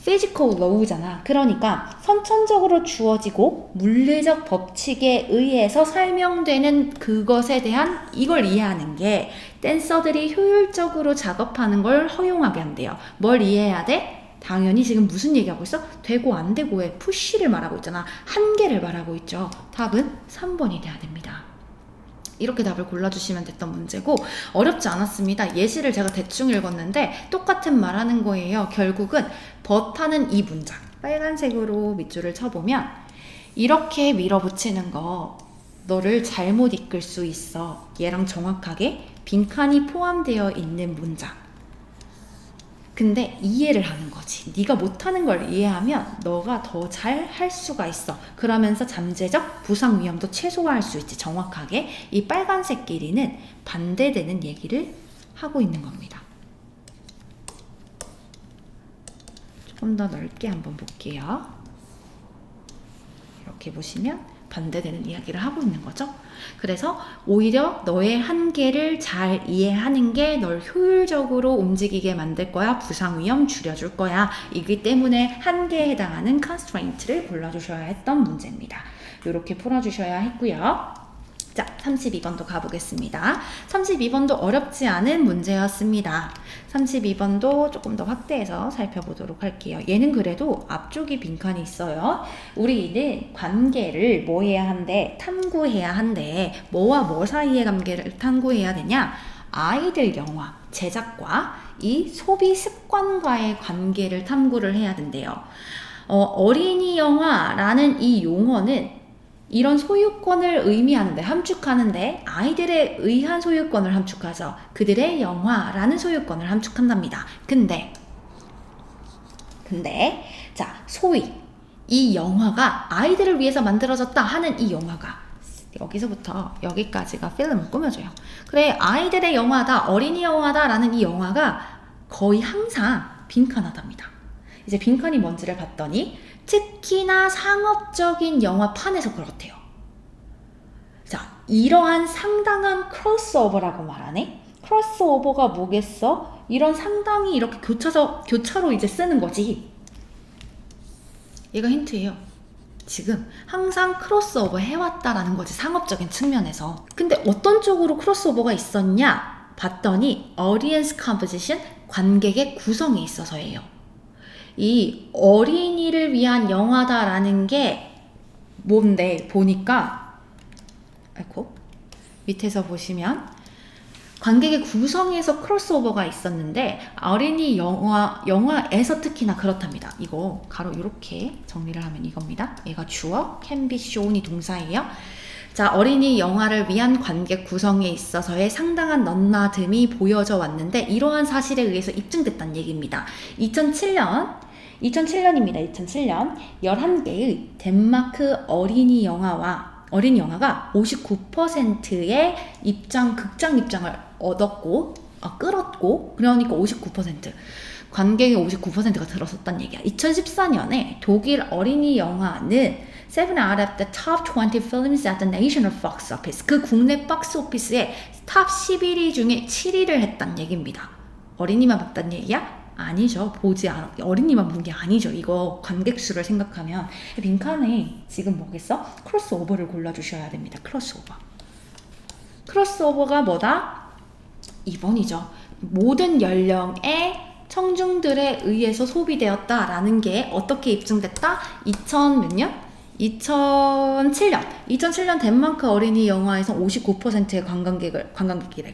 physical law잖아. 그러니까 선천적으로 주어지고 물리적 법칙에 의해서 설명되는 그것에 대한 이걸 이해하는 게 댄서들이 효율적으로 작업하는 걸 허용하게 한대요. 뭘 이해해야 돼? 당연히 지금 무슨 얘기하고 있어? 되고 안 되고의 푸시를 말하고 있잖아. 한계를 말하고 있죠. 답은 3번이 돼야 됩니다. 이렇게 답을 골라주시면 됐던 문제고, 어렵지 않았습니다. 예시를 제가 대충 읽었는데 똑같은 말 하는 거예요. 결국은 버타는 이 문장, 빨간색으로 밑줄을 쳐보면 이렇게 밀어붙이는 거 너를 잘못 이끌 수 있어. 얘랑 정확하게 빈칸이 포함되어 있는 문장. 근데 이해를 하는 거지. 네가 못하는 걸 이해하면 너가 더 잘 할 수가 있어. 그러면서 잠재적 부상 위험도 최소화할 수 있지. 정확하게 이 빨간색 길이는 반대되는 얘기를 하고 있는 겁니다. 조금 더 넓게 한번 볼게요. 이렇게 보시면 반대되는 이야기를 하고 있는 거죠. 그래서 오히려 너의 한계를 잘 이해하는 게 널 효율적으로 움직이게 만들 거야. 부상 위험 줄여줄 거야. 이기 때문에 한계에 해당하는 constraint를 골라주셔야 했던 문제입니다. 이렇게 풀어주셔야 했고요. 자, 32번도 가보겠습니다. 32번도 어렵지 않은 문제였습니다. 32번도 조금 더 확대해서 살펴보도록 할게요. 얘는 그래도 앞쪽이 빈칸이 있어요. 우리는 관계를 뭐 해야 한대? 탐구해야 한대. 뭐와 뭐 사이의 관계를 탐구해야 되냐? 아이들 영화 제작과 이 소비 습관과의 관계를 탐구를 해야 된대요. 어린이 영화라는 이 용어는 이런 소유권을 의미하는데, 함축하는데 아이들에 의한 소유권을 함축하죠. 그들의 영화라는 소유권을 함축한답니다. 근데 자, 소위 이 영화가 아이들을 위해서 만들어졌다 하는 이 영화가 여기서부터 여기까지가 필름을 꾸며줘요. 그래, 아이들의 영화다, 어린이 영화다 라는 이 영화가 거의 항상 빈칸하답니다. 이제 빈칸이 뭔지를 봤더니 특히나 상업적인 영화판에서 그렇대요. 자, 이러한 상당한 크로스오버라고 말하네? 크로스오버가 뭐겠어? 이런 상당히 이렇게 교차로 이제 쓰는 거지. 얘가 힌트예요. 지금 항상 크로스오버 해왔다라는 거지, 상업적인 측면에서. 근데 어떤 쪽으로 크로스오버가 있었냐? 봤더니 audience composition, 관객의 구성에 있어서예요. 이 어린이를 위한 영화다라는 게 뭔데 보니까, 아이고, 밑에서 보시면 관객의 구성에서 크로스오버가 있었는데 어린이 영화에서 특히나 그렇답니다. 이거 가로 이렇게 정리를 하면 이겁니다. 얘가 주어, can be shown이 동사예요. 자, 어린이 영화를 위한 관객 구성에 있어서의 상당한 넘나듦이 보여져 왔는데 이러한 사실에 의해서 입증됐다는 얘기입니다. 2007년입니다. 2007년 11개의 덴마크 어린이 영화가 59%의 극장 입장을 끌었고, 그러니까 59%, 관객의 59%가 들어섰다는 얘기야. 2014년에 독일 어린이 영화는 7 out of the top 20 films at the national box office. 그 국내 박스 오피스의 탑 11위 중에 7위를 했단 얘기입니다. 어린이만 봤단 얘기야? 아니죠. 어린이만 본 게 아니죠. 이거 관객 수를 생각하면. 빈칸에 지금 뭐겠어? 크로스오버를 골라주셔야 됩니다. 크로스오버가 뭐다? 2번이죠. 모든 연령의 청중들에 의해서 소비되었다라는 게 어떻게 입증됐다? 2000 몇 년? 2007년 덴마크 어린이 영화에서 59%의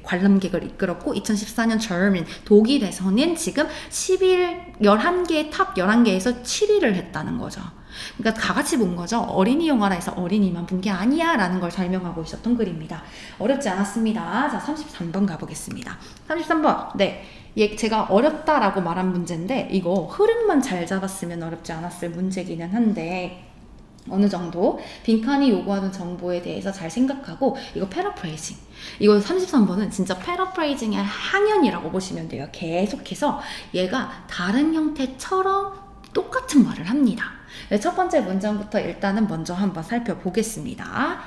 관람객을 이끌었고 2014년 독일에서는 지금 11개의 탑 11개에서 7위를 했다는 거죠. 그러니까 다 같이 본 거죠. 어린이 영화라 해서 어린이만 본 게 아니야 라는 걸 설명하고 있었던 글입니다. 어렵지 않았습니다. 자, 33번 가보겠습니다. 33번. 네. 제가 어렵다라고 말한 문제인데 이거 흐름만 잘 잡았으면 어렵지 않았을 문제기는 한데 어느 정도 빈칸이 요구하는 정보에 대해서 잘 생각하고 이거 패러프레이징. 이거 33번은 진짜 패러프레이징의 항연이라고 보시면 돼요. 계속해서 얘가 다른 형태처럼 똑같은 말을 합니다. 첫 번째 문장부터 일단은 먼저 한번 살펴보겠습니다.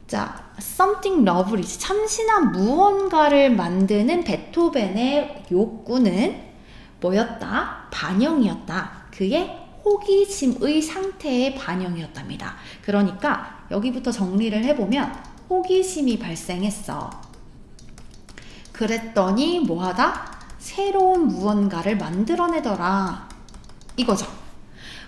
자, something lovely, 참신한 무언가를 만드는 베토벤의 욕구는 뭐였다? 반영이었다. 그의 호기심의 상태의 반영이었답니다. 그러니까 여기부터 정리를 해보면 호기심이 발생했어. 그랬더니 뭐하다? 새로운 무언가를 만들어내더라. 이거죠.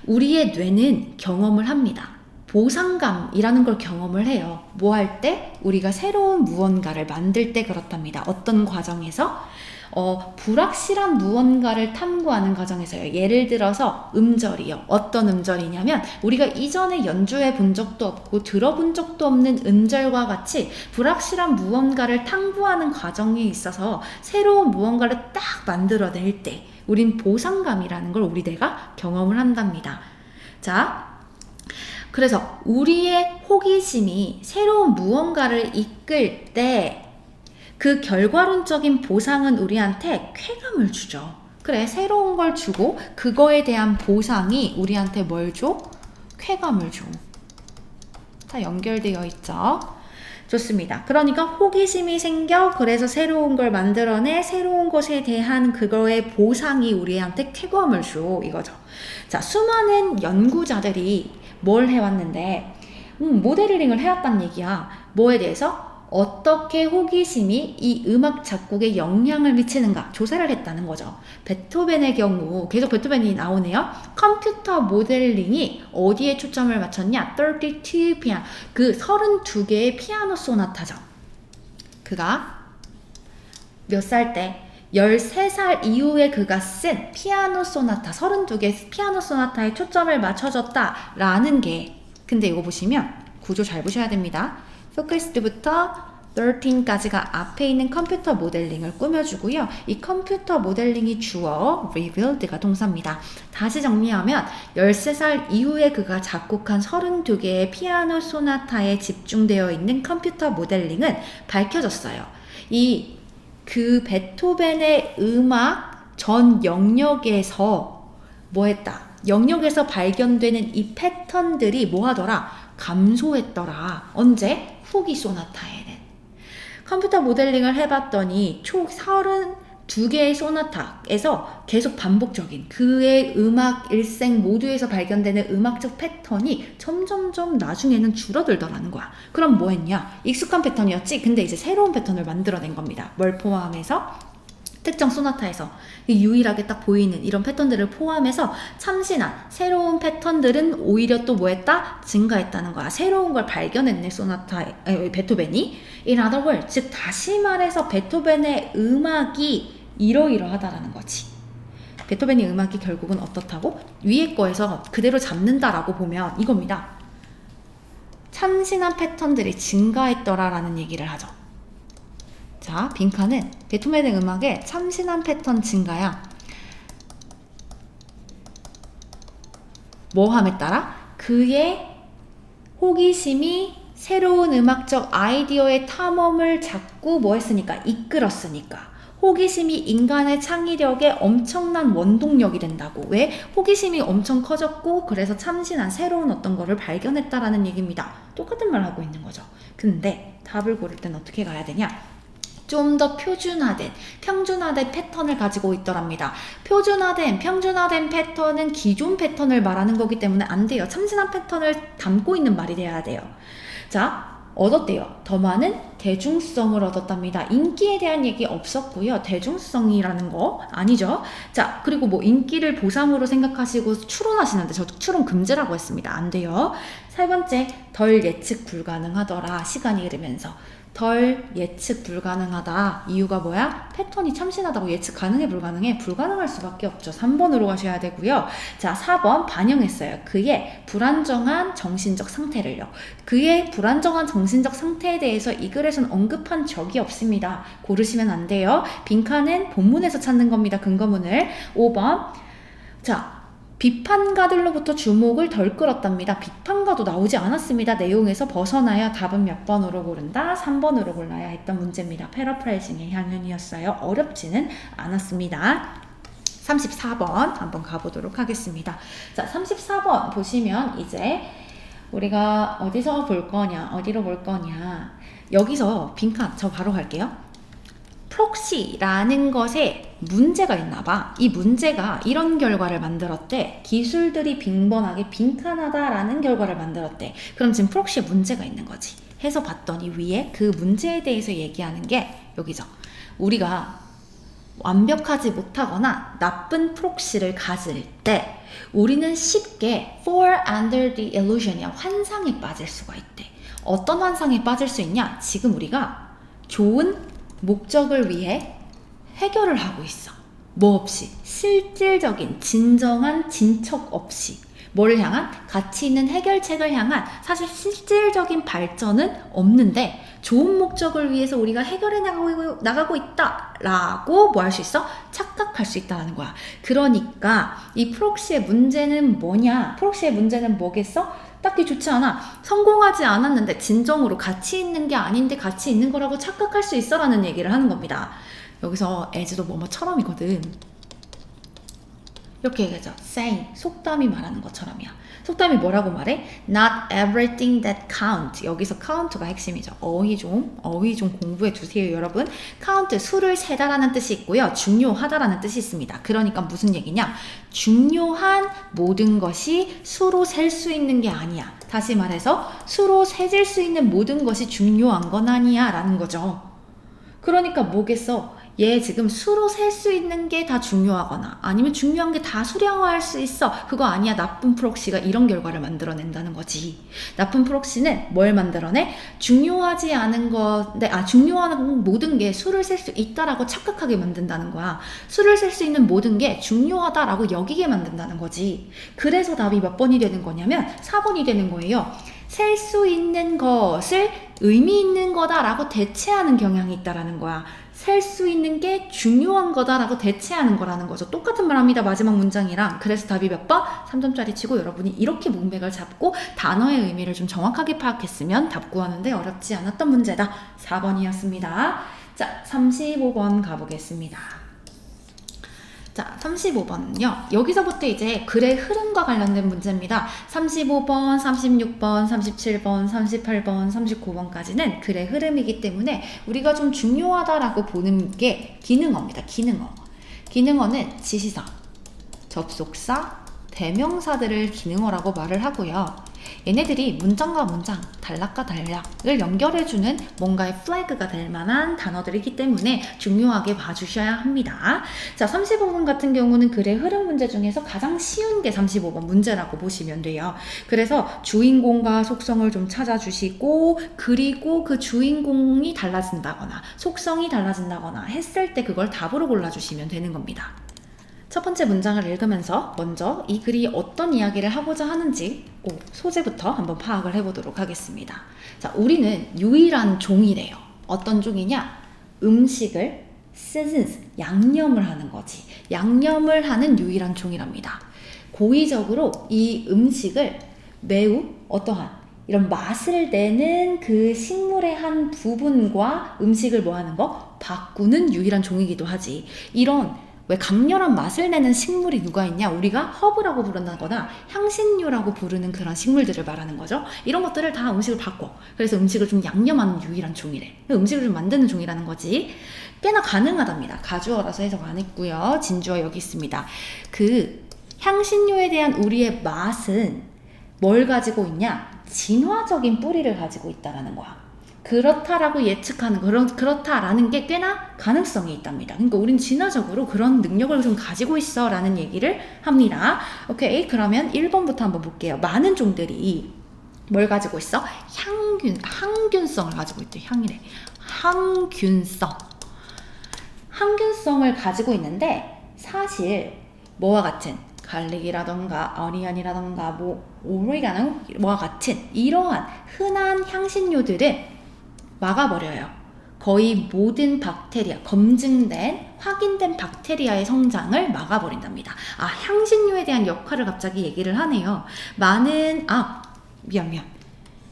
우리의 뇌는 경험을 합니다. 보상감이라는 걸 경험을 해요. 뭐 할 때? 우리가 새로운 무언가를 만들 때 그렇답니다. 어떤 과정에서? 불확실한 무언가를 탐구하는 과정에서요. 예를 들어서 음절이요. 어떤 음절이냐면 우리가 이전에 연주해 본 적도 없고 들어본 적도 없는 음절과 같이 불확실한 무언가를 탐구하는 과정에 있어서 새로운 무언가를 딱 만들어낼 때 우린 보상감이라는 걸 우리 뇌가 경험을 한답니다. 자, 그래서 우리의 호기심이 새로운 무언가를 이끌 때 그 결과론적인 보상은 우리한테 쾌감을 주죠. 그래, 새로운 걸 주고 그거에 대한 보상이 우리한테 뭘 줘? 쾌감을 줘. 다 연결되어 있죠. 좋습니다. 그러니까 호기심이 생겨 그래서 새로운 걸 만들어내 새로운 것에 대한 그거의 보상이 우리한테 쾌감을 줘. 이거죠. 자, 수많은 연구자들이 뭘 해왔는데 모델링을 해왔단 얘기야. 뭐에 대해서? 어떻게 호기심이 이 음악 작곡에 영향을 미치는가 조사를 했다는 거죠. 베토벤의 경우 계속 베토벤이 나오네요. 컴퓨터 모델링이 어디에 초점을 맞췄냐? 32 피아노, 그 32개의 피아노 소나타죠. 그가 몇 살 때? 13살 이후에 그가 쓴 피아노 소나타, 32개 피아노 소나타에 초점을 맞춰줬다라는 게, 근데 이거 보시면 구조 잘 보셔야 됩니다. 포커스드부터 13까지가 앞에 있는 컴퓨터 모델링을 꾸며주고요. 이 컴퓨터 모델링이 주어, revealed가 동사입니다. 다시 정리하면 13살 이후에 그가 작곡한 32개의 피아노 소나타에 집중되어 있는 컴퓨터 모델링은 밝혀졌어요. 그 베토벤의 음악 전 영역에서 뭐 했다? 영역에서 발견되는 이 패턴들이 뭐 하더라? 감소했더라. 언제? 후기 소나타에는. 컴퓨터 모델링을 해봤더니 총 32개의 소나타에서 계속 반복적인 그의 음악 일생 모두에서 발견되는 음악적 패턴이 점점점 나중에는 줄어들더라는 거야. 그럼 뭐 했냐? 익숙한 패턴이었지? 근데 이제 새로운 패턴을 만들어낸 겁니다. 뭘 포함해서? 특정 소나타에서 유일하게 딱 보이는 이런 패턴들을 포함해서 참신한 새로운 패턴들은 오히려 또 뭐했다? 증가했다는 거야. 새로운 걸 발견했네 베토벤이. In other words, 즉 다시 말해서 베토벤의 음악이 이러이러하다라는 거지. 베토벤의 음악이 결국은 어떻다고? 위에 거에서 그대로 잡는다라고 보면 이겁니다. 참신한 패턴들이 증가했더라라는 얘기를 하죠. 자, 빈칸은 베토벤의 음악에 참신한 패턴 증가야. 뭐함에 따라? 그의 호기심이 새로운 음악적 아이디어의 탐험을 자꾸 뭐 했으니까? 이끌었으니까. 호기심이 인간의 창의력에 엄청난 원동력이 된다고. 왜? 호기심이 엄청 커졌고 그래서 참신한 새로운 어떤 거를 발견했다라는 얘기입니다. 똑같은 말 하고 있는 거죠. 근데 답을 고를 땐 어떻게 가야 되냐? 좀 더 표준화된, 평준화된 패턴을 가지고 있더랍니다. 평준화된 패턴은 기존 패턴을 말하는 거기 때문에 안 돼요. 참신한 패턴을 담고 있는 말이 돼야 돼요. 자, 얻었대요. 더 많은 대중성을 얻었답니다. 인기에 대한 얘기 없었고요. 대중성이라는 거 아니죠. 자, 그리고 뭐 인기를 보상으로 생각하시고 추론하시는데 저 추론 금지라고 했습니다. 안 돼요. 세 번째, 덜 예측 불가능하더라. 시간이 흐르면서. 덜 예측 불가능하다. 이유가 뭐야? 패턴이 참신하다고 예측 가능해 불가능해? 불가능할 수밖에 없죠. 3번으로 가셔야 되고요. 자, 4번 반영했어요. 그의 불안정한 정신적 상태를요. 그의 불안정한 정신적 상태에 대해서 이 글에서는 언급한 적이 없습니다. 고르시면 안 돼요. 빈칸은 본문에서 찾는 겁니다. 근거문을. 5번. 자, 비판가들로부터 주목을 덜 끌었답니다. 비판가도 나오지 않았습니다. 내용에서 벗어나야 답은 몇 번으로 고른다? 3번으로 골라야 했던 문제입니다. 패러프레이징의 향연이었어요. 어렵지는 않았습니다. 34번 한번 가보도록 하겠습니다. 자, 34번 보시면 이제 우리가 어디서 볼 거냐, 어디로 볼 거냐. 여기서 빈칸 저 바로 갈게요. 프록시라는 것에 문제가 있나 봐. 이 문제가 이런 결과를 만들었대. 기술들이 빈번하게 빈칸하다라는 결과를 만들었대. 그럼 지금 프록시에 문제가 있는 거지. 해서 봤더니 위에 그 문제에 대해서 얘기하는 게 여기죠. 우리가 완벽하지 못하거나 나쁜 프록시를 가질 때 우리는 쉽게 fall under the illusion이야. 환상에 빠질 수가 있대. 어떤 환상에 빠질 수 있냐? 지금 우리가 좋은 목적을 위해 해결을 하고 있어. 뭐 없이 실질적인 진정한 진척 없이 뭘 향한? 가치 있는 해결책을 향한 사실 실질적인 발전은 없는데 좋은 목적을 위해서 우리가 해결해 나가고 있다라고 뭐 할 수 있어? 착각할 수 있다는 거야. 그러니까 이 프록시의 문제는 뭐냐? 프록시의 문제는 뭐겠어? 딱히 좋지 않아. 성공하지 않았는데 진정으로 가치 있는 게 아닌데 가치 있는 거라고 착각할 수 있어 라는 얘기를 하는 겁니다. 여기서 as도 뭐뭐처럼이거든. 이렇게 얘기하죠. saying, 속담이 말하는 것처럼이야. 속담이 뭐라고 말해? Not everything that count. 여기서 count가 핵심이죠. 어휘 좀 공부해 두세요, 여러분. count, 수를 세다라는 뜻이 있고요. 중요하다라는 뜻이 있습니다. 그러니까 무슨 얘기냐? 중요한 모든 것이 수로 셀 수 있는 게 아니야. 다시 말해서 수로 세질 수 있는 모든 것이 중요한 건 아니야 라는 거죠. 그러니까 뭐겠어? 얘 지금 수로 셀 수 있는 게 다 중요하거나 아니면 중요한 게 다 수량화할 수 있어. 그거 아니야. 나쁜 프록시가 이런 결과를 만들어낸다는 거지. 나쁜 프록시는 뭘 만들어내? 중요하지 않은 건데 중요한 모든 게 수를 셀 수 있다라고 착각하게 만든다는 거야. 수를 셀 수 있는 모든 게 중요하다라고 여기게 만든다는 거지. 그래서 답이 몇 번이 되는 거냐면 4번이 되는 거예요. 셀 수 있는 것을 의미 있는 거다라고 대체하는 경향이 있다라는 거야. 셀 수 있는 게 중요한 거다라고 대체하는 거라는 거죠. 똑같은 말 합니다. 마지막 문장이랑. 그래서 답이 몇 번? 3점짜리 치고 여러분이 이렇게 문맥을 잡고 단어의 의미를 좀 정확하게 파악했으면 답 구하는데 어렵지 않았던 문제다. 4번이었습니다. 자, 35번 가보겠습니다. 자, 35번은요. 여기서부터 이제 글의 흐름과 관련된 문제입니다. 35번, 36번, 37번, 38번, 39번까지는 글의 흐름이기 때문에 우리가 좀 중요하다라고 보는 게 기능어입니다. 기능어. 기능어는 지시사, 접속사, 대명사들을 기능어라고 말을 하고요. 얘네들이 문장과 문장, 단락과 단락을 연결해주는 뭔가의 플래그가 될 만한 단어들이기 때문에 중요하게 봐주셔야 합니다. 자, 35번 같은 경우는 글의 흐름 문제 중에서 가장 쉬운 게 35번 문제라고 보시면 돼요. 그래서 주인공과 속성을 좀 찾아주시고 그리고 그 주인공이 달라진다거나 속성이 달라진다거나 했을 때 그걸 답으로 골라주시면 되는 겁니다. 첫 번째 문장을 읽으면서 먼저 이 글이 어떤 이야기를 하고자 하는지 소재부터 한번 파악을 해보도록 하겠습니다. 자, 우리는 유일한 종이래요. 어떤 종이냐? 음식을 양념을 하는 거지. 양념을 하는 유일한 종이랍니다. 고의적으로 이 음식을 매우 어떠한 이런 맛을 내는 그 식물의 한 부분과 음식을 뭐 하는 거? 바꾸는 유일한 종이기도 하지. 이런 왜 강렬한 맛을 내는 식물이 누가 있냐? 우리가 허브라고 부른다거나 향신료라고 부르는 그런 식물들을 말하는 거죠. 이런 것들을 다 음식을 바꿔. 그래서 음식을 좀 양념하는 유일한 종이래. 음식을 좀 만드는 종이라는 거지. 꽤나 가능하답니다. 가주어라서 해석 안 했고요. 진주어 여기 있습니다. 그 향신료에 대한 우리의 맛은 뭘 가지고 있냐? 진화적인 뿌리를 가지고 있다라는 거야. 그렇다라고 예측하는, 그렇다라는 게 꽤나 가능성이 있답니다. 그러니까 우린 진화적으로 그런 능력을 좀 가지고 있어 라는 얘기를 합니다. 오케이, 그러면 1번부터 한번 볼게요. 많은 종들이 뭘 가지고 있어? 항균성을 가지고 있대. 항균성을 가지고 있는데 사실 뭐와 같은 갈릭이라던가 어니언이라던가 오리가노와 같은 이러한 흔한 향신료들은 막아버려요. 거의 모든 박테리아, 검증된, 확인된 박테리아의 성장을 막아버린답니다. 향신료에 대한 역할을 갑자기 얘기를 하네요. 미안.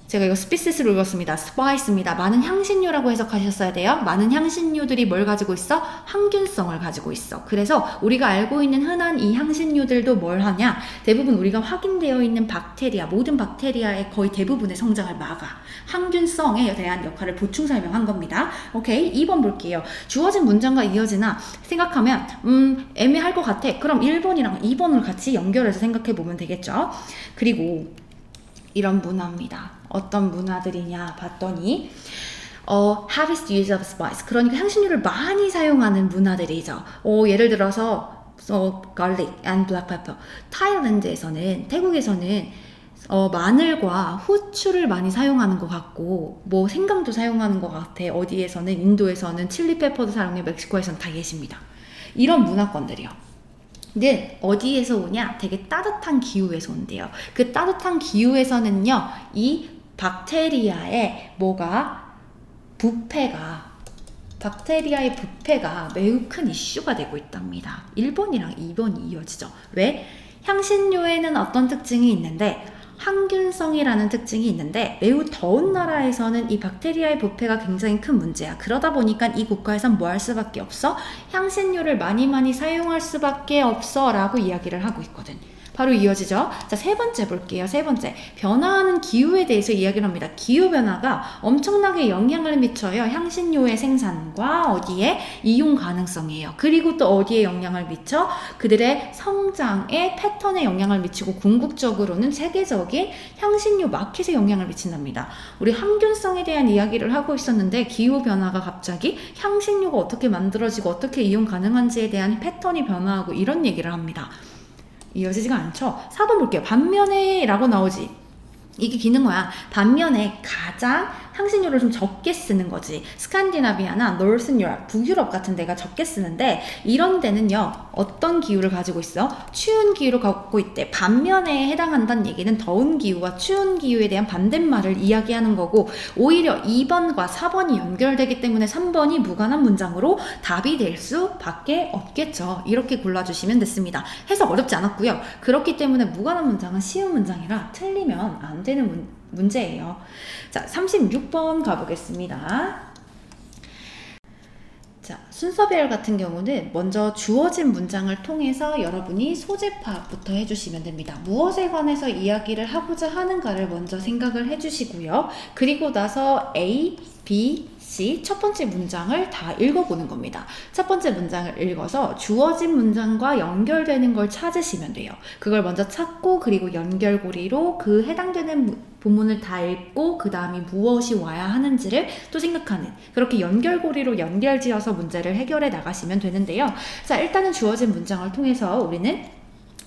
제가 이거 스피시스로 읽었습니다. 스파이스입니다. 많은 향신료라고 해석하셨어야 돼요. 많은 향신료들이 뭘 가지고 있어? 항균성을 가지고 있어. 그래서 우리가 알고 있는 흔한 이 향신료들도 뭘 하냐? 대부분 우리가 확인되어 있는 박테리아, 모든 박테리아의 거의 대부분의 성장을 막아. 항균성에 대한 역할을 보충 설명한 겁니다. 오케이, 2번 볼게요. 주어진 문장과 이어지나 생각하면 애매할 것 같아. 그럼 1번이랑 2번을 같이 연결해서 생각해 보면 되겠죠. 그리고 이런 문화입니다. 어떤 문화들이냐 봤더니 heaviest use of spice, 그러니까 향신료를 많이 사용하는 문화들이죠. 예를 들어서 garlic and black pepper. 타일랜드에서는, 태국에서는 마늘과 후추를 많이 사용하는 것 같고, 생강도 사용하는 것 같아. 어디에서는, 인도에서는 칠리 페퍼도 사용해, 멕시코에서는 다 예십니다. 이런 문화권들이요. 는 어디에서 오냐? 되게 따뜻한 기후에서 온대요. 그 따뜻한 기후에서는요, 이 박테리아의 박테리아의 부패가 매우 큰 이슈가 되고 있답니다. 1번이랑 2번이 이어지죠. 왜? 향신료에는 어떤 특징이 있는데, 항균성이라는 특징이 있는데, 매우 더운 나라에서는 이 박테리아의 부패가 굉장히 큰 문제야. 그러다 보니까 이 국가에선 뭐 할 수밖에 없어? 향신료를 많이 사용할 수밖에 없어 라고 이야기를 하고 있거든. 바로 이어지죠. 자, 세 번째 볼게요. 세 번째, 변화하는 기후에 대해서 이야기를 합니다. 기후변화가 엄청나게 영향을 미쳐요. 향신료의 생산과 어디에? 이용 가능성이에요. 그리고 또 어디에 영향을 미쳐? 그들의 성장의 패턴에 영향을 미치고, 궁극적으로는 세계적인 향신료 마켓에 영향을 미친답니다. 우리 항균성에 대한 이야기를 하고 있었는데, 기후변화가 갑자기 향신료가 어떻게 만들어지고 어떻게 이용 가능한지에 대한 패턴이 변화하고 이런 얘기를 합니다. 이어지지가 않죠. 4번 볼게요. 반면에 라고 나오지. 이게 기능어야. 반면에 가장 향신료를 좀 적게 쓰는 거지. 스칸디나비아나 노스ern 유럽, 북유럽 같은 데가 적게 쓰는데, 이런 데는요, 어떤 기후를 가지고 있어? 추운 기후를 갖고 있대. 반면에 해당한다는 얘기는 더운 기후와 추운 기후에 대한 반대말을 이야기하는 거고, 오히려 2번과 4번이 연결되기 때문에 3번이 무관한 문장으로 답이 될 수밖에 없겠죠. 이렇게 골라주시면 됐습니다. 해석 어렵지 않았고요. 그렇기 때문에 무관한 문장은 쉬운 문장이라 틀리면 안 되는 문제예요. 자, 36번 가보겠습니다. 자, 순서별 같은 경우는 먼저 주어진 문장을 통해서 여러분이 소재 파악부터 해주시면 됩니다. 무엇에 관해서 이야기를 하고자 하는가를 먼저 생각을 해주시고요. 그리고 나서 A, B, C 첫 번째 문장을 다 읽어보는 겁니다. 첫 번째 문장을 읽어서 주어진 문장과 연결되는 걸 찾으시면 돼요. 그걸 먼저 찾고, 그리고 연결고리로 그 해당되는 본문을 다 읽고, 그 다음에 무엇이 와야 하는지를 또 생각하는, 그렇게 연결고리로 연결지어서 문제를 해결해 나가시면 되는데요. 자, 일단은 주어진 문장을 통해서 우리는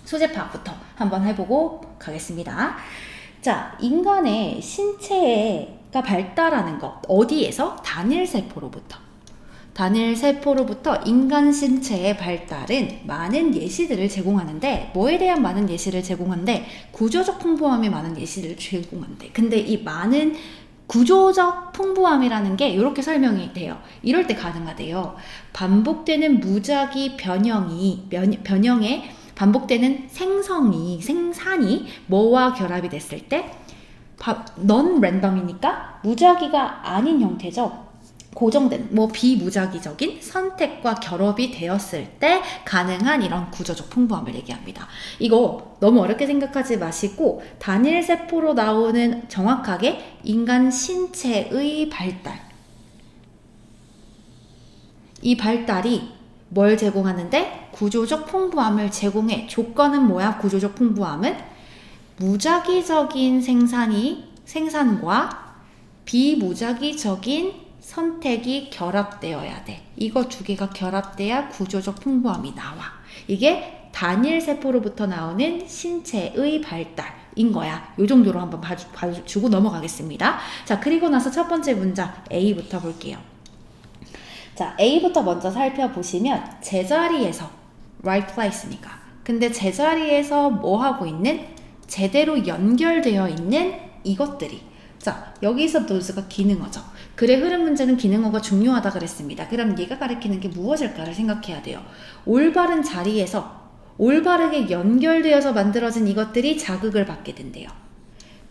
소재 파악부터 한번 해보고 가겠습니다. 자, 인간의 신체가 발달하는 것, 어디에서? 단일세포로부터 인간 신체의 발달은 많은 예시들을 제공하는데, 뭐에 대한 많은 예시를 제공하는데? 구조적 풍부함에 많은 예시를 제공한대. 근데 이 많은 구조적 풍부함이라는 게 이렇게 설명이 돼요. 이럴 때 가능하대요. 반복되는 무작위 변형에 반복되는 생산이 뭐와 결합이 됐을 때? 넌 랜덤이니까 무작위가 아닌 형태죠. 고정된 비무작위적인 선택과 결합이 되었을 때 가능한 이런 구조적 풍부함을 얘기합니다. 이거 너무 어렵게 생각하지 마시고 단일 세포로 나오는 정확하게 인간 신체의 발달, 이 발달이 뭘 제공하는데? 구조적 풍부함을 제공해. 조건은 뭐야? 구조적 풍부함은 무작위적인 생산과 비무작위적인 선택이 결합되어야 돼. 이거 두 개가 결합돼야 구조적 풍부함이 나와. 이게 단일 세포로부터 나오는 신체의 발달인 거야. 이 정도로 한번 봐주고 넘어가겠습니다. 자, 그리고 나서 첫 번째 문장 A부터 볼게요. 자, A부터 먼저 살펴보시면 제자리에서 right place니까. 근데 제자리에서 뭐 하고 있는? 제대로 연결되어 있는 이것들이. 자, 여기서 those가 기능어죠. 글의 흐름 문제는 기능어가 중요하다 그랬습니다. 그럼 얘가 가리키는 게 무엇일까를 생각해야 돼요. 올바른 자리에서 올바르게 연결되어서 만들어진 이것들이 자극을 받게 된대요.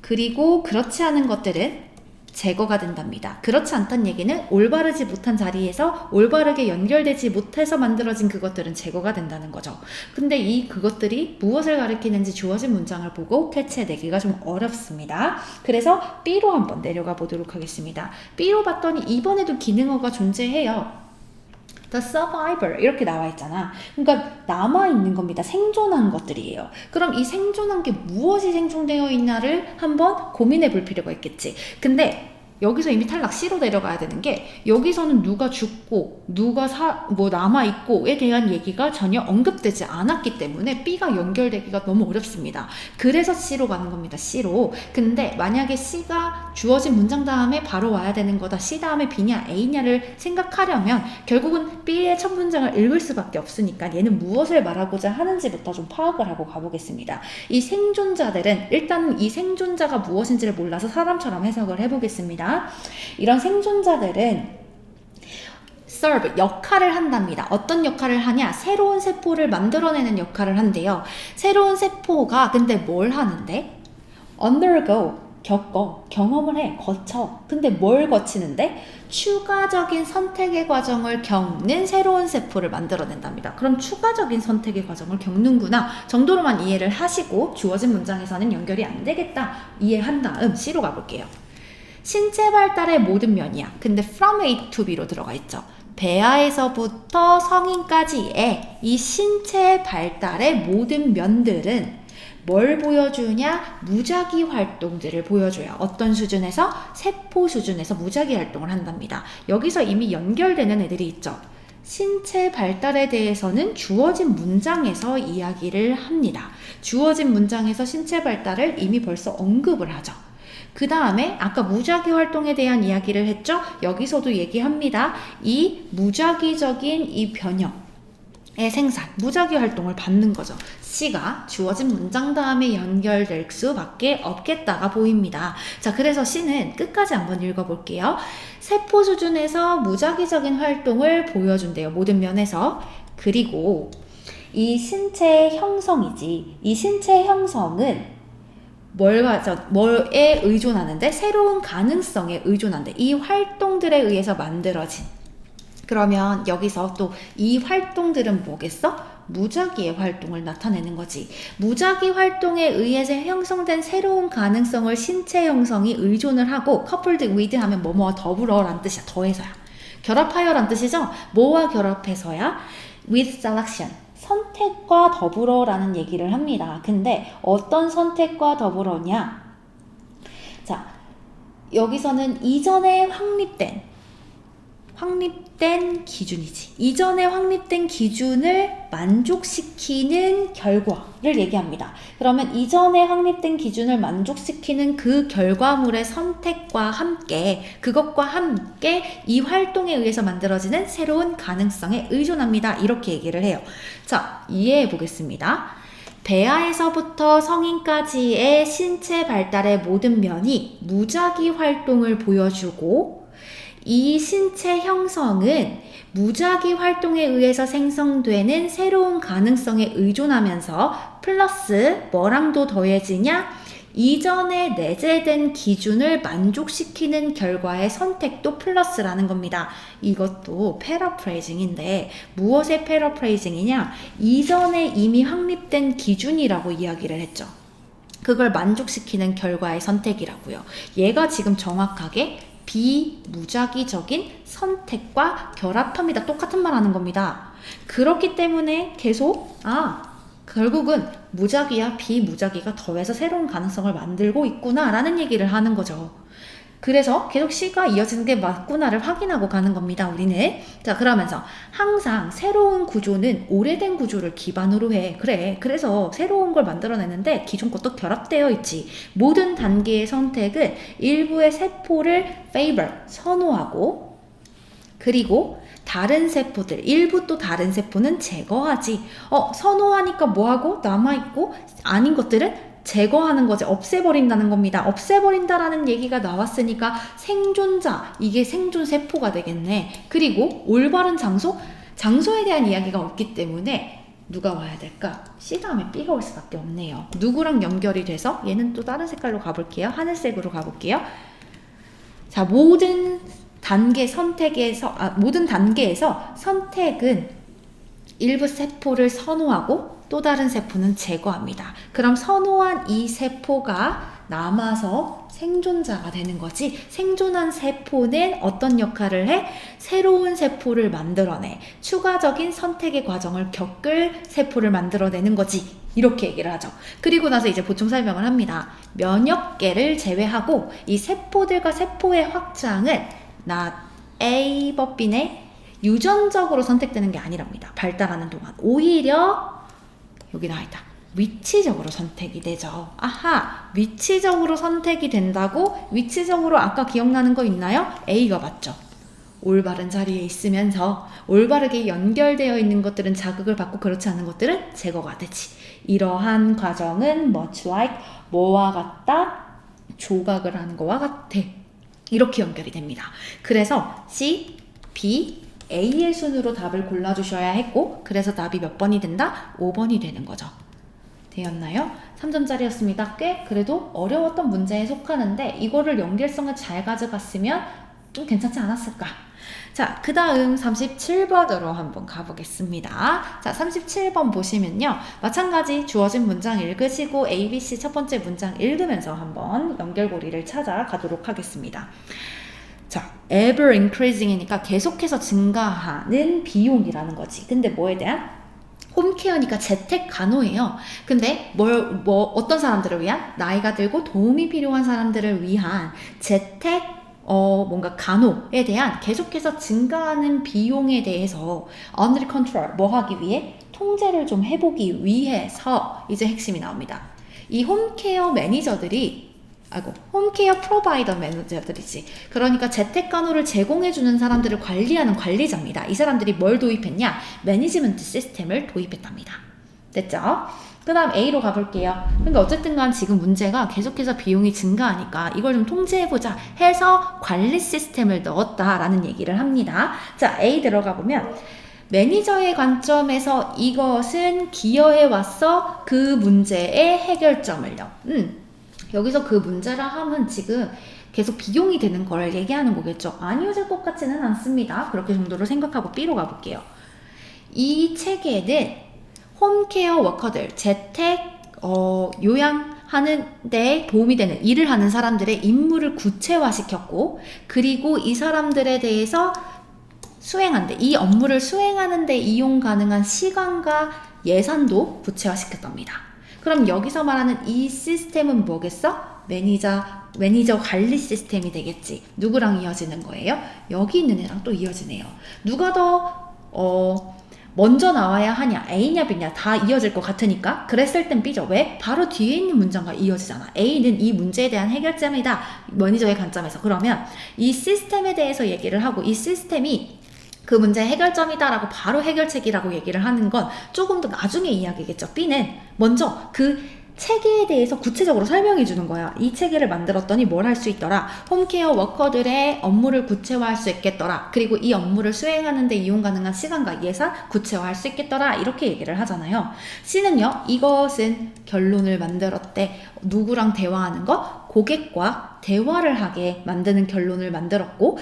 그리고 그렇지 않은 것들은 제거가 된답니다. 그렇지 않다는 얘기는 올바르지 못한 자리에서 올바르게 연결되지 못해서 만들어진 그것들은 제거가 된다는 거죠. 근데 그것들이 무엇을 가리키는지 주어진 문장을 보고 캐치해내기가 좀 어렵습니다. 그래서 B로 한번 내려가 보도록 하겠습니다. B로 봤더니 이번에도 기능어가 존재해요. The survivor 이렇게 나와 있잖아. 그러니까 남아있는 겁니다. 생존한 것들이에요. 그럼 이 생존한 게 무엇이 생존되어 있나를 한번 고민해 볼 필요가 있겠지. 근데 여기서 이미 탈락 C로 내려가야 되는 게 여기서는 누가 죽고 누가 남아있고에 대한 얘기가 전혀 언급되지 않았기 때문에 B가 연결되기가 너무 어렵습니다. 그래서 C로 가는 겁니다. C로. 근데 만약에 C가 주어진 문장 다음에 바로 와야 되는 거다. C 다음에 B냐 A냐를 생각하려면 결국은 B의 첫 문장을 읽을 수밖에 없으니까 얘는 무엇을 말하고자 하는지부터 좀 파악을 하고 가보겠습니다. 이 생존자들은 일단은 이 생존자가 무엇인지를 몰라서 사람처럼 해석을 해보겠습니다. 이런 생존자들은 serve, 역할을 한답니다. 어떤 역할을 하냐? 새로운 세포를 만들어내는 역할을 한대요. 새로운 세포가 근데 뭘 하는데? undergo, 경험을 해, 거쳐. 근데 뭘 거치는데? 추가적인 선택의 과정을 겪는 새로운 세포를 만들어낸답니다. 그럼 추가적인 선택의 과정을 겪는구나 정도로만 이해를 하시고 주어진 문장에서는 연결이 안 되겠다 이해한 다음 C로 가볼게요. 신체 발달의 모든 면이야. 근데 from A to B로 들어가 있죠. 배아에서부터 성인까지의 이 신체 발달의 모든 면들은 뭘 보여주냐? 무작위 활동들을 보여줘요. 어떤 수준에서? 세포 수준에서 무작위 활동을 한답니다. 여기서 이미 연결되는 애들이 있죠. 신체 발달에 대해서는 주어진 문장에서 이야기를 합니다. 주어진 문장에서 신체 발달을 이미 벌써 언급을 하죠. 그 다음에 아까 무작위 활동에 대한 이야기를 했죠? 여기서도 얘기합니다. 이 무작위적인 이 변형의 생산, 무작위 활동을 받는 거죠. C가 주어진 문장 다음에 연결될 수밖에 없겠다가 보입니다. 자, 그래서 C는 끝까지 한번 읽어볼게요. 세포 수준에서 무작위적인 활동을 보여준대요. 모든 면에서. 그리고 이 신체 형성이지. 이 신체 형성은 뭐에 의존하는데? 새로운 가능성에 의존한대. 이 활동들에 의해서 만들어진. 그러면 여기서 또 이 활동들은 뭐겠어? 무작위의 활동을 나타내는 거지. 무작위 활동에 의해서 형성된 새로운 가능성을 신체 형성이 의존을 하고 coupled with 하면 뭐뭐와 더불어란 뜻이야. 더해서야. 결합하여란 뜻이죠? 뭐와 결합해서야? with selection. 선택과 더불어라는 얘기를 합니다. 근데 어떤 선택과 더불어냐? 자, 여기서는 이전에 확립된 기준이지. 이전에 확립된 기준을 만족시키는 결과를 얘기합니다. 그러면 이전에 확립된 기준을 만족시키는 그 결과물의 선택과 함께, 그것과 함께 이 활동에 의해서 만들어지는 새로운 가능성에 의존합니다. 이렇게 얘기를 해요. 자, 이해해 보겠습니다. 배아에서부터 성인까지의 신체 발달의 모든 면이 무작위 활동을 보여주고 이 신체 형성은 무작위 활동에 의해서 생성되는 새로운 가능성에 의존하면서 플러스 뭐랑도 더해지냐? 이전에 내재된 기준을 만족시키는 결과의 선택도 플러스라는 겁니다. 이것도 패러프레이징인데 무엇의 패러프레이징이냐? 이전에 이미 확립된 기준이라고 이야기를 했죠. 그걸 만족시키는 결과의 선택이라고요. 얘가 지금 정확하게 비무작위적인 선택과 결합합니다. 똑같은 말 하는 겁니다. 그렇기 때문에 계속 결국은 무작위와 비무작위가 더해서 새로운 가능성을 만들고 있구나 라는 얘기를 하는 거죠. 그래서 계속 C가 이어지는 게 맞구나를 확인하고 가는 겁니다, 우리는. 자, 그러면서 항상 새로운 구조는 오래된 구조를 기반으로 해. 그래. 그래서 새로운 걸 만들어내는데 기존 것도 결합되어 있지. 모든 단계의 선택은 일부의 세포를 favor, 선호하고, 그리고 다른 세포들, 일부 또 다른 세포는 제거하지. 선호하니까 뭐하고? 남아있고, 아닌 것들은 제거하는 거지. 없애버린다는 겁니다. 없애버린다라는 얘기가 나왔으니까 생존자, 이게 생존 세포가 되겠네. 그리고 올바른 장소에 대한 이야기가 없기 때문에 누가 와야 될까? C 다음에 B가 올 수밖에 없네요. 누구랑 연결이 돼서 얘는 또 다른 색깔로 가볼게요. 하늘색으로 가볼게요. 자, 모든 단계에서 선택은 일부 세포를 선호하고 또 다른 세포는 제거합니다. 그럼 선호한 이 세포가 남아서 생존자가 되는 거지. 생존한 세포는 어떤 역할을 해? 새로운 세포를 만들어내. 추가적인 선택의 과정을 겪을 세포를 만들어내는 거지. 이렇게 얘기를 하죠. 그리고 나서 이제 보충 설명을 합니다. 면역계를 제외하고 이 세포들과 세포의 확장은 A 법 B네 유전적으로 선택되는 게 아니랍니다. 발달하는 동안. 오히려 여기 나와있다. 위치적으로 선택이 되죠. 위치적으로 선택이 된다고? 위치적으로 아까 기억나는 거 있나요? A가 맞죠. 올바른 자리에 있으면서 올바르게 연결되어 있는 것들은 자극을 받고 그렇지 않은 것들은 제거가 되지. 이러한 과정은 much like 뭐와 같다? 조각을 하는 거와 같아. 이렇게 연결이 됩니다. 그래서 C, B, A의 순으로 답을 골라주셔야 했고 그래서 답이 몇 번이 된다? 5번이 되는 거죠. 되었나요? 3점짜리였습니다. 꽤 그래도 어려웠던 문제에 속하는데 이거를 연결성을 잘 가져갔으면 좀 괜찮지 않았을까? 자, 그 다음 37번으로 한번 가보겠습니다. 자, 37번 보시면요. 마찬가지 주어진 문장 읽으시고 A, B, C 첫 번째 문장 읽으면서 한번 연결고리를 찾아가도록 하겠습니다. 자, ever increasing이니까 계속해서 증가하는 비용이라는 거지. 근데 뭐에 대한? 홈케어니까 재택 간호예요. 근데 어떤 사람들을 위한? 나이가 들고 도움이 필요한 사람들을 위한 재택 뭔가 간호에 대한 계속해서 증가하는 비용에 대해서 under control, 뭐 하기 위해? 통제를 좀 해보기 위해서 이제 핵심이 나옵니다. 이 홈케어 매니저들이 홈케어 프로바이더 매니저들이지. 그러니까 재택간호를 제공해주는 사람들을 관리하는 관리자입니다. 이 사람들이 뭘 도입했냐? 매니지먼트 시스템을 도입했답니다. 됐죠? 그 다음 A로 가볼게요. 그러니까 어쨌든 간 지금 문제가 계속해서 비용이 증가하니까 이걸 좀 통제해보자 해서 관리 시스템을 넣었다라는 얘기를 합니다. 자, A 들어가 보면 매니저의 관점에서 이것은 기여해왔어 그 문제의 해결점을요. 여기서 그 문제라 함은 지금 계속 비용이 되는 걸 얘기하는 거겠죠. 안 이어질 것 같지는 않습니다. 그렇게 정도로 생각하고 B로 가볼게요. 이 체계는 홈케어 워커들, 재택 요양하는 데 도움이 되는 일을 하는 사람들의 임무를 구체화시켰고 그리고 이 사람들에 대해서 이 업무를 수행하는 데 이용 가능한 시간과 예산도 구체화시켰답니다. 그럼 여기서 말하는 이 시스템은 뭐겠어? 매니저 관리 시스템이 되겠지. 누구랑 이어지는 거예요? 여기 있는 애랑 또 이어지네요. 누가 더 먼저 나와야 하냐? A냐 B냐? 다 이어질 것 같으니까 그랬을 땐 B죠. 왜? 바로 뒤에 있는 문장과 이어지잖아. A는 이 문제에 대한 해결점이다. 매니저의 관점에서. 그러면 이 시스템에 대해서 얘기를 하고 이 시스템이 그 문제의 해결점이다라고 바로 해결책이라고 얘기를 하는 건 조금 더 나중에 이야기겠죠. B는 먼저 그 체계에 대해서 구체적으로 설명해 주는 거야. 이 체계를 만들었더니 뭘 할 수 있더라. 홈케어 워커들의 업무를 구체화할 수 있겠더라. 그리고 이 업무를 수행하는 데 이용 가능한 시간과 예산 구체화할 수 있겠더라. 이렇게 얘기를 하잖아요. C는요. 이것은 결론을 만들었대. 누구랑 대화하는 거? 고객과 대화를 하게 만드는 결론을 만들었고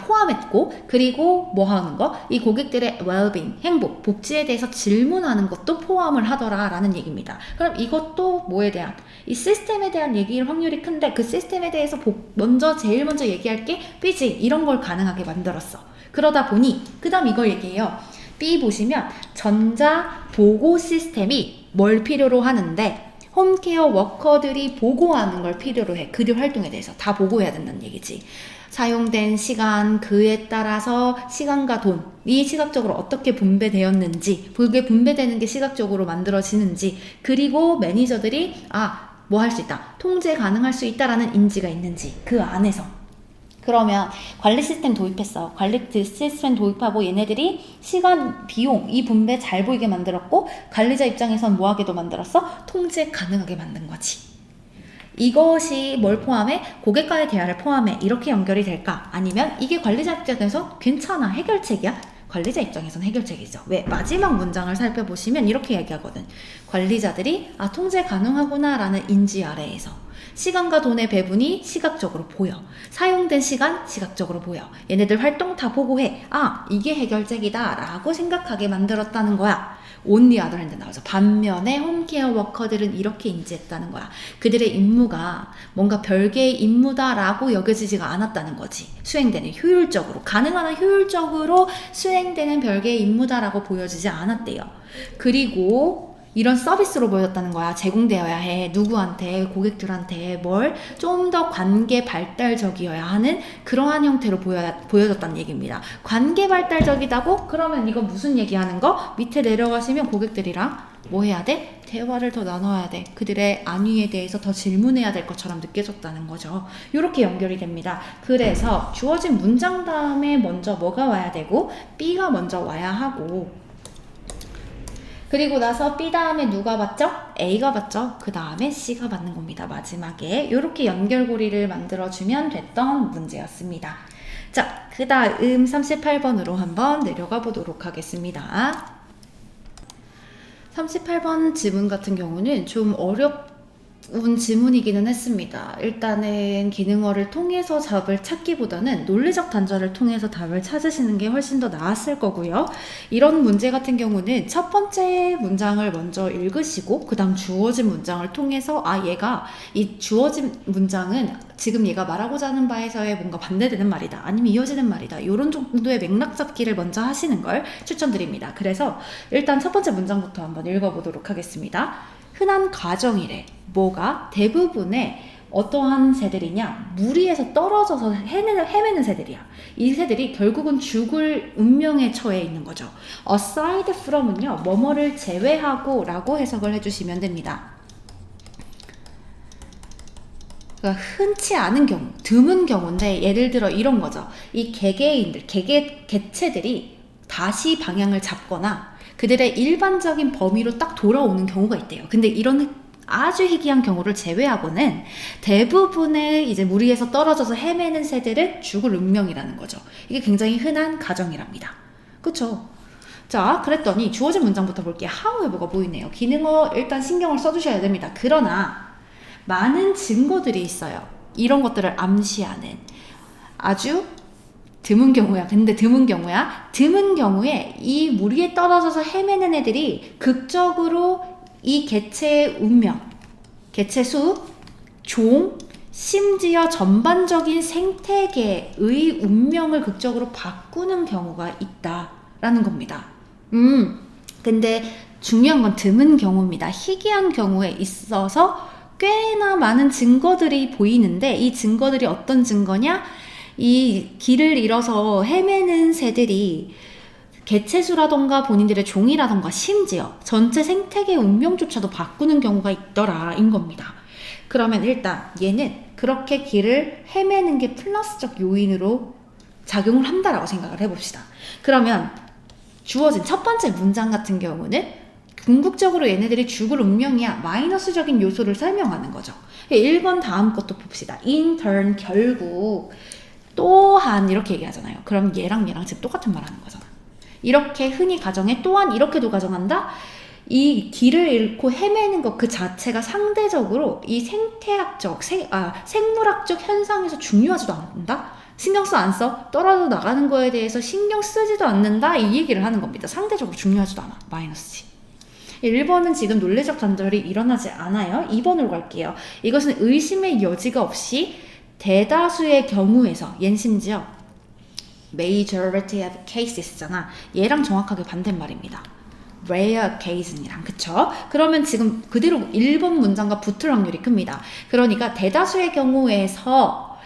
포함했고, 그리고 뭐 하는 거? 이 고객들의 well-being, 행복, 복지에 대해서 질문하는 것도 포함을 하더라 라는 얘기입니다. 그럼 이것도 뭐에 대한, 이 시스템에 대한 얘기일 확률이 큰데 그 시스템에 대해서 제일 먼저 얘기할 게 B지. 이런 걸 가능하게 만들었어. 그러다 보니 그 다음 이걸 얘기해요. B 보시면 전자 보고 시스템이 뭘 필요로 하는데 홈케어 워커들이 보고하는 걸 필요로 해. 그들 활동에 대해서 다 보고해야 된다는 얘기지. 사용된 시간, 그에 따라서 시간과 돈이 시각적으로 어떻게 분배되었는지, 그게 분배되는 게 시각적으로 만들어지는지, 그리고 매니저들이 뭐 할 수 있다, 통제 가능할 수 있다라는 인지가 있는지, 그 안에서. 그러면 관리 시스템 도입했어. 관리 시스템 도입하고 얘네들이 시간, 비용, 이 분배 잘 보이게 만들었고, 관리자 입장에선 뭐하게도 만들었어? 통제 가능하게 만든 거지. 이것이 뭘 포함해? 고객과의 대화를 포함해. 이렇게 연결이 될까? 아니면 이게 관리자 입장에서 괜찮아, 해결책이야? 관리자 입장에선 해결책이죠. 왜? 마지막 문장을 살펴보시면 이렇게 얘기하거든. 관리자들이 통제 가능하구나 라는 인지 아래에서 시간과 돈의 배분이 시각적으로 보여. 사용된 시간 시각적으로 보여. 얘네들 활동 다 보고해. 이게 해결책이다 라고 생각하게 만들었다는 거야. On the other hand 나와서 반면에 홈케어 워커들은 이렇게 인지했다는 거야. 그들의 임무가 뭔가 별개의 임무다라고 여겨지지가 않았다는 거지. 수행되는 효율적으로, 가능한 한 효율적으로 수행되는 별개의 임무다라고 보여지지 않았대요. 그리고 이런 서비스로 보여졌다는 거야. 제공되어야 해. 누구한테, 고객들한테 뭘 좀 더 관계 발달적이어야 하는 그러한 형태로 보여졌다는 얘기입니다. 관계 발달적이다고? 그러면 이거 무슨 얘기하는 거? 밑에 내려가시면 고객들이랑 뭐 해야 돼? 대화를 더 나눠야 돼. 그들의 안위에 대해서 더 질문해야 될 것처럼 느껴졌다는 거죠. 이렇게 연결이 됩니다. 그래서 주어진 문장 다음에 먼저 뭐가 와야 되고 B가 먼저 와야 하고, 그리고 나서 B 다음에 누가 받죠? A가 받죠? 그 다음에 C가 받는 겁니다. 마지막에 이렇게 연결고리를 만들어주면 됐던 문제였습니다. 자, 그 다음 38번으로 한번 내려가 보도록 하겠습니다. 38번 지문 같은 경우는 좀 어렵운 지문이기는 했습니다. 일단은 기능어를 통해서 답을 찾기보다는 논리적 단절을 통해서 답을 찾으시는 게 훨씬 더 나았을 거고요. 이런 문제 같은 경우는 첫 번째 문장을 먼저 읽으시고 그 다음 주어진 문장을 통해서 얘가 이 주어진 문장은 지금 얘가 말하고자 하는 바에서의 뭔가 반대되는 말이다, 아니면 이어지는 말이다, 이런 정도의 맥락 잡기를 먼저 하시는 걸 추천드립니다. 그래서 일단 첫 번째 문장부터 한번 읽어보도록 하겠습니다. 흔한 가정이래. 뭐가? 대부분의 어떠한 새들이냐? 무리에서 떨어져서 헤매는 새들이야. 이 새들이 결국은 죽을 운명에 처해 있는 거죠. aside from은요, 뭐뭐를 제외하고 라고 해석을 해주시면 됩니다. 그러니까 흔치 않은 경우, 드문 경우인데, 예를 들어 이런 거죠. 이 개체들이 다시 방향을 잡거나 그들의 일반적인 범위로 딱 돌아오는 경우가 있대요. 근데 이런 아주 희귀한 경우를 제외하고는 대부분의 이제 무리에서 떨어져서 헤매는 새들은 죽을 운명이라는 거죠. 이게 굉장히 흔한 가정이랍니다. 그쵸? 자, 그랬더니 주어진 문장부터 볼게요. however가 보이네요. 기능어 일단 신경을 써주셔야 됩니다. 그러나 많은 증거들이 있어요. 이런 것들을 암시하는. 아주 드문 경우야. 근데 드문 경우에 이 무리에 떨어져서 헤매는 애들이 극적으로 이 개체의 운명, 개체 수, 종, 심지어 전반적인 생태계의 운명을 극적으로 바꾸는 경우가 있다라는 겁니다. 근데 중요한 건 드문 경우입니다. 희귀한 경우에 있어서 꽤나 많은 증거들이 보이는데, 이 증거들이 어떤 증거냐? 이 길을 잃어서 헤매는 새들이 개체수라던가 본인들의 종이라던가 심지어 전체 생태계의 운명조차도 바꾸는 경우가 있더라 인 겁니다. 그러면 일단 얘는 그렇게 길을 헤매는 게 플러스적 요인으로 작용을 한다라고 생각을 해봅시다. 그러면 주어진 첫 번째 문장 같은 경우는 궁극적으로 얘네들이 죽을 운명이야. 마이너스적인 요소를 설명하는 거죠. 1번 다음 것도 봅시다. in turn, 결국, 또한 이렇게 얘기하잖아요. 그럼 얘랑 지금 똑같은 말 하는 거잖아. 이렇게 흔히 가정해. 또한 이렇게도 가정한다. 이 길을 잃고 헤매는 것 그 자체가 상대적으로 이 생태학적, 생물학적 현상에서 중요하지도 않는다? 신경 안 써? 떨어져 나가는 거에 대해서 신경 쓰지도 않는다? 이 얘기를 하는 겁니다. 상대적으로 중요하지도 않아. 마이너스지. 1번은 지금 논리적 단절이 일어나지 않아요. 2번으로 갈게요. 이것은 의심의 여지가 없이 대다수의 경우에서, 얜 심지어 majority of cases잖아. 얘랑 정확하게 반대말입니다. rare case이랑, 그쵸? 그러면 지금 그대로 1번 문장과 붙을 확률이 큽니다. 그러니까 대다수의 경우에서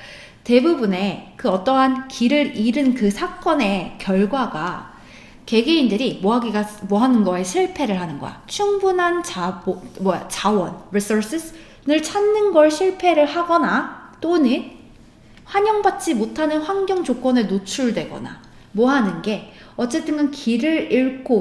대부분의 그 어떠한 길을 잃은 그 사건의 결과가 개개인들이 뭐 하는 거에 실패를 하는 거야. 충분한 자원, resources를 찾는 걸 실패를 하거나 또는 환영받지 못하는 환경 조건에 노출되거나 뭐 하는 게 어쨌든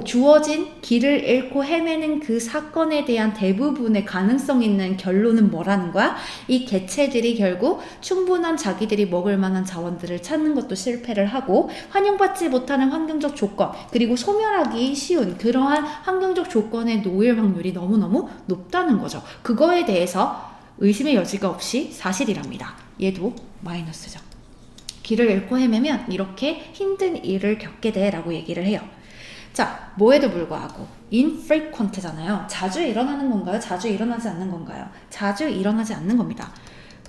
주어진 길을 잃고 헤매는 그 사건에 대한 대부분의 가능성 있는 결론은 뭐라는 거야? 이 개체들이 결국 충분한 자기들이 먹을 만한 자원들을 찾는 것도 실패를 하고 환영받지 못하는 환경적 조건 그리고 소멸하기 쉬운 그러한 환경적 조건에 놓일 확률이 너무너무 높다는 거죠. 그거에 대해서 의심의 여지가 없이 사실이랍니다. 얘도 마이너스죠. 길을 잃고 헤매면 이렇게 힘든 일을 겪게 돼 라고 얘기를 해요. 자, 뭐에도 불구하고 infrequent잖아요. 자주 일어나는 건가요? 자주 일어나지 않는 건가요? 자주 일어나지 않는 겁니다.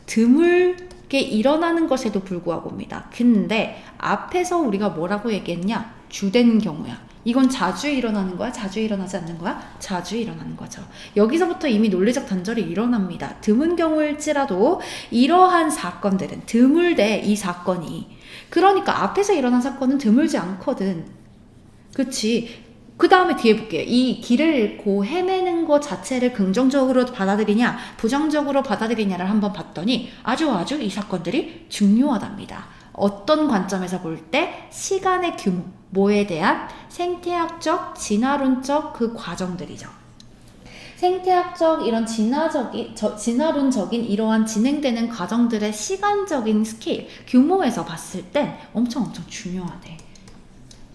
드물게 일어나는 것에도 불구하고입니다. 근데 앞에서 우리가 뭐라고 얘기했냐? 주된 경우야. 이건 자주 일어나는 거야? 자주 일어나지 않는 거야? 자주 일어나는 거죠. 여기서부터 이미 논리적 단절이 일어납니다. 드문 경우일지라도 이러한 사건들은 드물대 이 사건이. 그러니까 앞에서 일어난 사건은 드물지 않거든. 그치? 그 다음에 뒤에 볼게요. 이 길을 잃고 헤매는 것 자체를 긍정적으로 받아들이냐 부정적으로 받아들이냐를 한번 봤더니 아주 이 사건들이 중요하답니다. 어떤 관점에서 볼 때 시간의 규모, 뭐에 대한 생태학적, 진화론적 그 과정들이죠. 생태학적 이런 진화론적인 이러한 진행되는 과정들의 시간적인 스케일, 규모에서 봤을 땐 엄청 중요하대.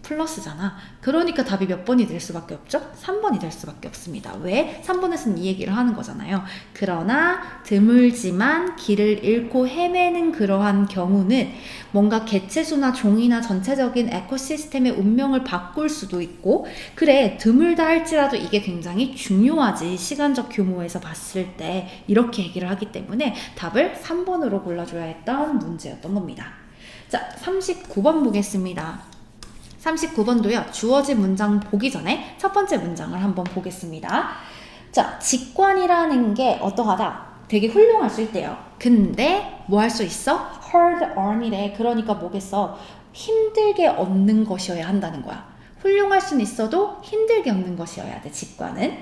플러스잖아. 그러니까 답이 몇 번이 될 수밖에 없죠? 3번이 될 수밖에 없습니다. 왜? 3번에서는 이 얘기를 하는 거잖아요. 그러나 드물지만 길을 잃고 헤매는 그러한 경우는 뭔가 개체수나 종이나 전체적인 에코시스템의 운명을 바꿀 수도 있고 그래 드물다 할지라도 이게 굉장히 중요하지. 시간적 규모에서 봤을 때 이렇게 얘기를 하기 때문에 답을 3번으로 골라줘야 했던 문제였던 겁니다. 자, 39번 보겠습니다. 39번도요. 주어진 문장 보기 전에 첫 번째 문장을 한번 보겠습니다. 자, 직관이라는 게 어떠하다? 되게 훌륭할 수 있대요. 근데 뭐 할 수 있어? hard earn이래. 그러니까 뭐겠어? 힘들게 얻는 것이어야 한다는 거야. 훌륭할 수는 있어도 힘들게 얻는 것이어야 돼. 직관은.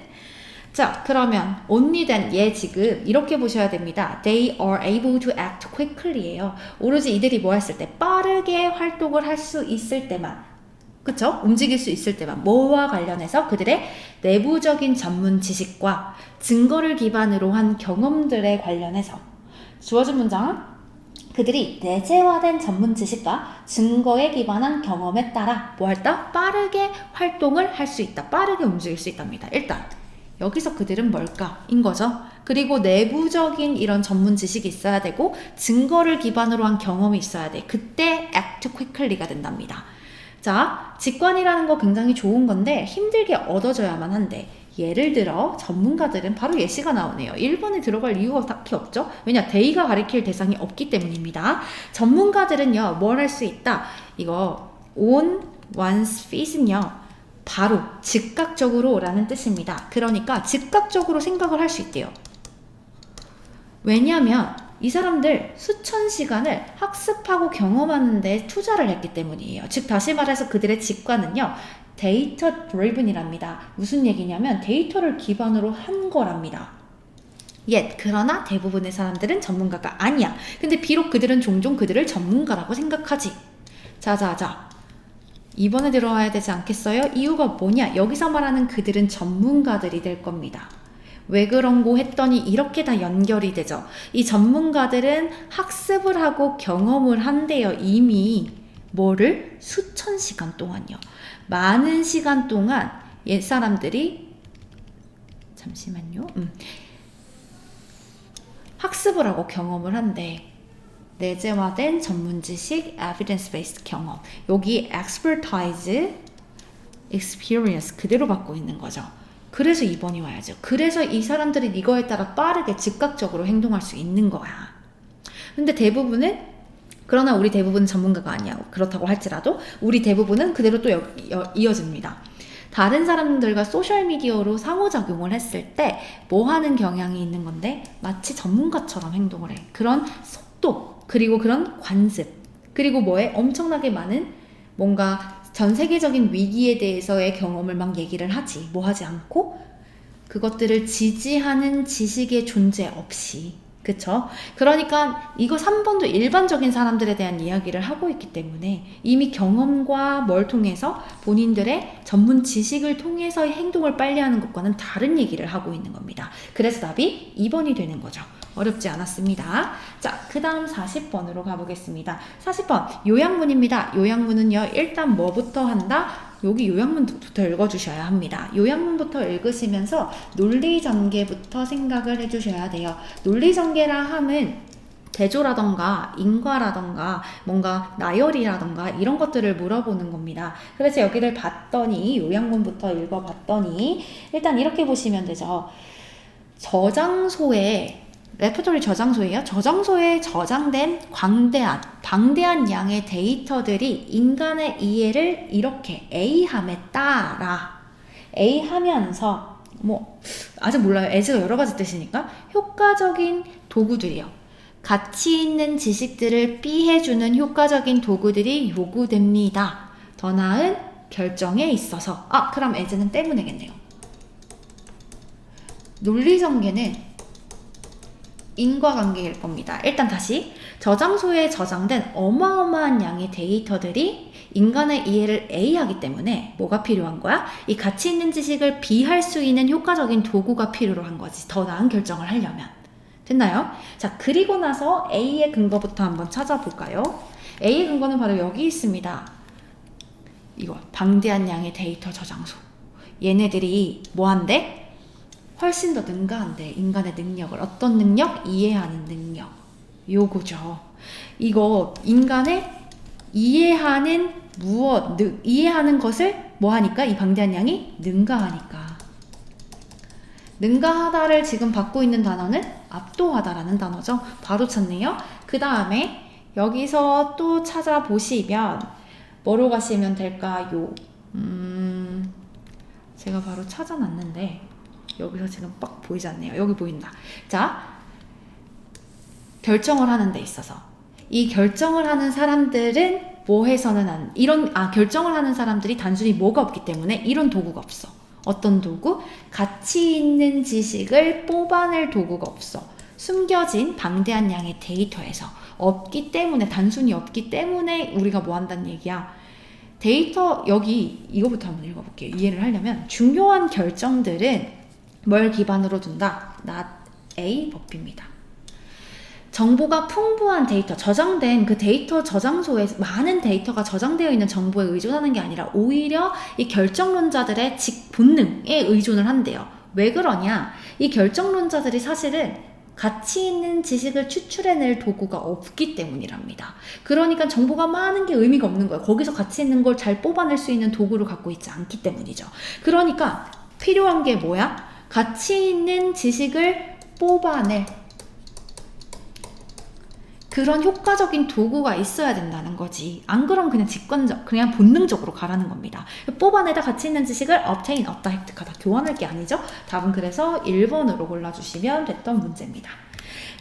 자, 그러면 only then 얘 지금 이렇게 보셔야 됩니다. They are able to act quickly예요. 오로지 이들이 뭐 했을 때 빠르게 활동을 할 수 있을 때만 그쵸? 움직일 수 있을 때만 뭐와 관련해서 그들의 내부적인 전문 지식과 증거를 기반으로 한 경험들에 관련해서 주어진 문장은 그들이 내재화된 전문 지식과 증거에 기반한 경험에 따라 뭐 할다? 빠르게 활동을 할 수 있다. 빠르게 움직일 수 있답니다. 일단 여기서 그들은 뭘까? 인 거죠. 그리고 내부적인 이런 전문 지식이 있어야 되고 증거를 기반으로 한 경험이 있어야 돼. 그때 act quickly가 된답니다. 자, 직관이라는 거 굉장히 좋은 건데 힘들게 얻어져야만 한데 예를 들어 전문가들은 바로 예시가 나오네요. 1번에 들어갈 이유가 딱히 없죠. 왜냐? 데이가 가리킬 대상이 없기 때문입니다. 전문가들은요. 뭘 할 수 있다? 이거 on one's feet은요. 바로 즉각적으로 라는 뜻입니다. 그러니까 즉각적으로 생각을 할 수 있대요. 왜냐하면 이 사람들 수천 시간을 학습하고 경험하는 데 투자를 했기 때문이에요. 즉 다시 말해서 그들의 직관은요. 데이터 드리븐이랍니다. 무슨 얘기냐면 데이터를 기반으로 한 거랍니다. 그러나 대부분의 사람들은 전문가가 아니야. 근데 비록 그들은 종종 그들을 전문가라고 생각하지. 자. 2번에 들어와야 되지 않겠어요? 이유가 뭐냐? 여기서 말하는 그들은 전문가들이 될 겁니다. 왜 그런고 했더니 이렇게 다 연결이 되죠. 이 전문가들은 학습을 하고 경험을 한대요. 이미 뭐를? 수천 시간 동안요. 많은 시간 동안 옛사람들이 잠시만요. 학습을 하고 경험을 한대. 내재화된 전문 지식, evidence based 경험. 여기 expertise, experience 그대로 받고 있는 거죠. 그래서 2번이 와야죠. 그래서 이 사람들은 이거에 따라 빠르게 즉각적으로 행동할 수 있는 거야. 근데 대부분은 그러나 우리 대부분은 전문가가 아니야. 그렇다고 할지라도 우리 대부분은 그대로 또 이어집니다. 다른 사람들과 소셜미디어로 상호작용을 했을 때 뭐 하는 경향이 있는 건데 마치 전문가처럼 행동을 해. 그런 속도 그리고 그런 관습 그리고 뭐에 엄청나게 많은 뭔가 전 세계적인 위기에 대해서의 경험을 막 얘기를 하지. 뭐 하지 않고 그것들을 지지하는 지식의 존재 없이. 그쵸? 그러니까 이거 3번도 일반적인 사람들에 대한 이야기를 하고 있기 때문에 이미 경험과 뭘 통해서 본인들의 전문 지식을 통해서의 행동을 빨리 하는 것과는 다른 얘기를 하고 있는 겁니다. 그래서 답이 2번이 되는 거죠. 어렵지 않았습니다. 자, 그 다음 40번으로 가보겠습니다. 40번 요약문입니다. 요약문은요, 일단 뭐부터 한다? 여기 요약문부터 읽어주셔야 합니다. 요약문부터 읽으시면서 논리전개부터 생각을 해주셔야 돼요. 논리전개라 함은 대조라던가 인과라던가 뭔가 나열이라던가 이런 것들을 물어보는 겁니다. 그래서 여기를 봤더니 요약문부터 읽어봤더니 일단 이렇게 보시면 되죠. 저장소에 레퍼토리 저장소예요. 저장소에 저장된 방대한 양의 데이터들이 인간의 이해를 이렇게 A함에 따라 A 하면서 뭐 아직 몰라요. as가 여러 가지 뜻이니까 효과적인 도구들이요. 가치 있는 지식들을 B 해주는 효과적인 도구들이 요구됩니다. 더 나은 결정에 있어서 그럼 as는 때문에겠네요. 논리전개는 인과관계일 겁니다. 일단 다시 저장소에 저장된 어마어마한 양의 데이터들이 인간의 이해를 A 하기 때문에 뭐가 필요한 거야? 이 가치 있는 지식을 B 할 수 있는 효과적인 도구가 필요로 한 거지. 더 나은 결정을 하려면. 됐나요? 자, 그리고 나서 A의 근거부터 한번 찾아볼까요? A의 근거는 바로 여기 있습니다. 이거 방대한 양의 데이터 저장소. 얘네들이 뭐 한대? 훨씬 더 능가한데 인간의 능력을. 어떤 능력? 이해하는 능력. 요거죠. 이거 인간의 이해하는 이해하는 것을 뭐 하니까? 이 방대한 양이 능가하니까. 능가하다를 지금 받고 있는 단어는 압도하다라는 단어죠. 바로 찾네요. 그 다음에 여기서 또 찾아보시면 뭐로 가시면 될까요? 제가 바로 찾아놨는데 여기서 지금 빡 보이지 않네요. 여기 보인다. 자, 결정을 하는 데 있어서 이 결정을 하는 사람들은 뭐 해서는 결정을 하는 사람들이 단순히 뭐가 없기 때문에 이런 도구가 없어. 어떤 도구? 가치 있는 지식을 뽑아낼 도구가 없어. 숨겨진 방대한 양의 데이터에서 없기 때문에, 단순히 없기 때문에 우리가 뭐 한다는 얘기야. 데이터, 여기 이거부터 한번 읽어볼게요. 이해를 하려면 중요한 결정들은 뭘 기반으로 둔다? not A 법입니다. 정보가 풍부한 데이터, 저장된 그 데이터 저장소에 많은 데이터가 저장되어 있는 정보에 의존하는 게 아니라 오히려 이 결정론자들의 본능에 의존을 한대요. 왜 그러냐? 이 결정론자들이 사실은 가치 있는 지식을 추출해낼 도구가 없기 때문이랍니다. 그러니까 정보가 많은 게 의미가 없는 거예요. 거기서 가치 있는 걸 잘 뽑아낼 수 있는 도구를 갖고 있지 않기 때문이죠. 그러니까 필요한 게 뭐야? 가치 있는 지식을 뽑아낼 그런 효과적인 도구가 있어야 된다는 거지. 안 그러면 그냥 본능적으로 가라는 겁니다. 뽑아내다 가치 있는 지식을 obtain, 얻다, 획득하다, 교환할 게 아니죠. 답은 그래서 1번으로 골라주시면 됐던 문제입니다.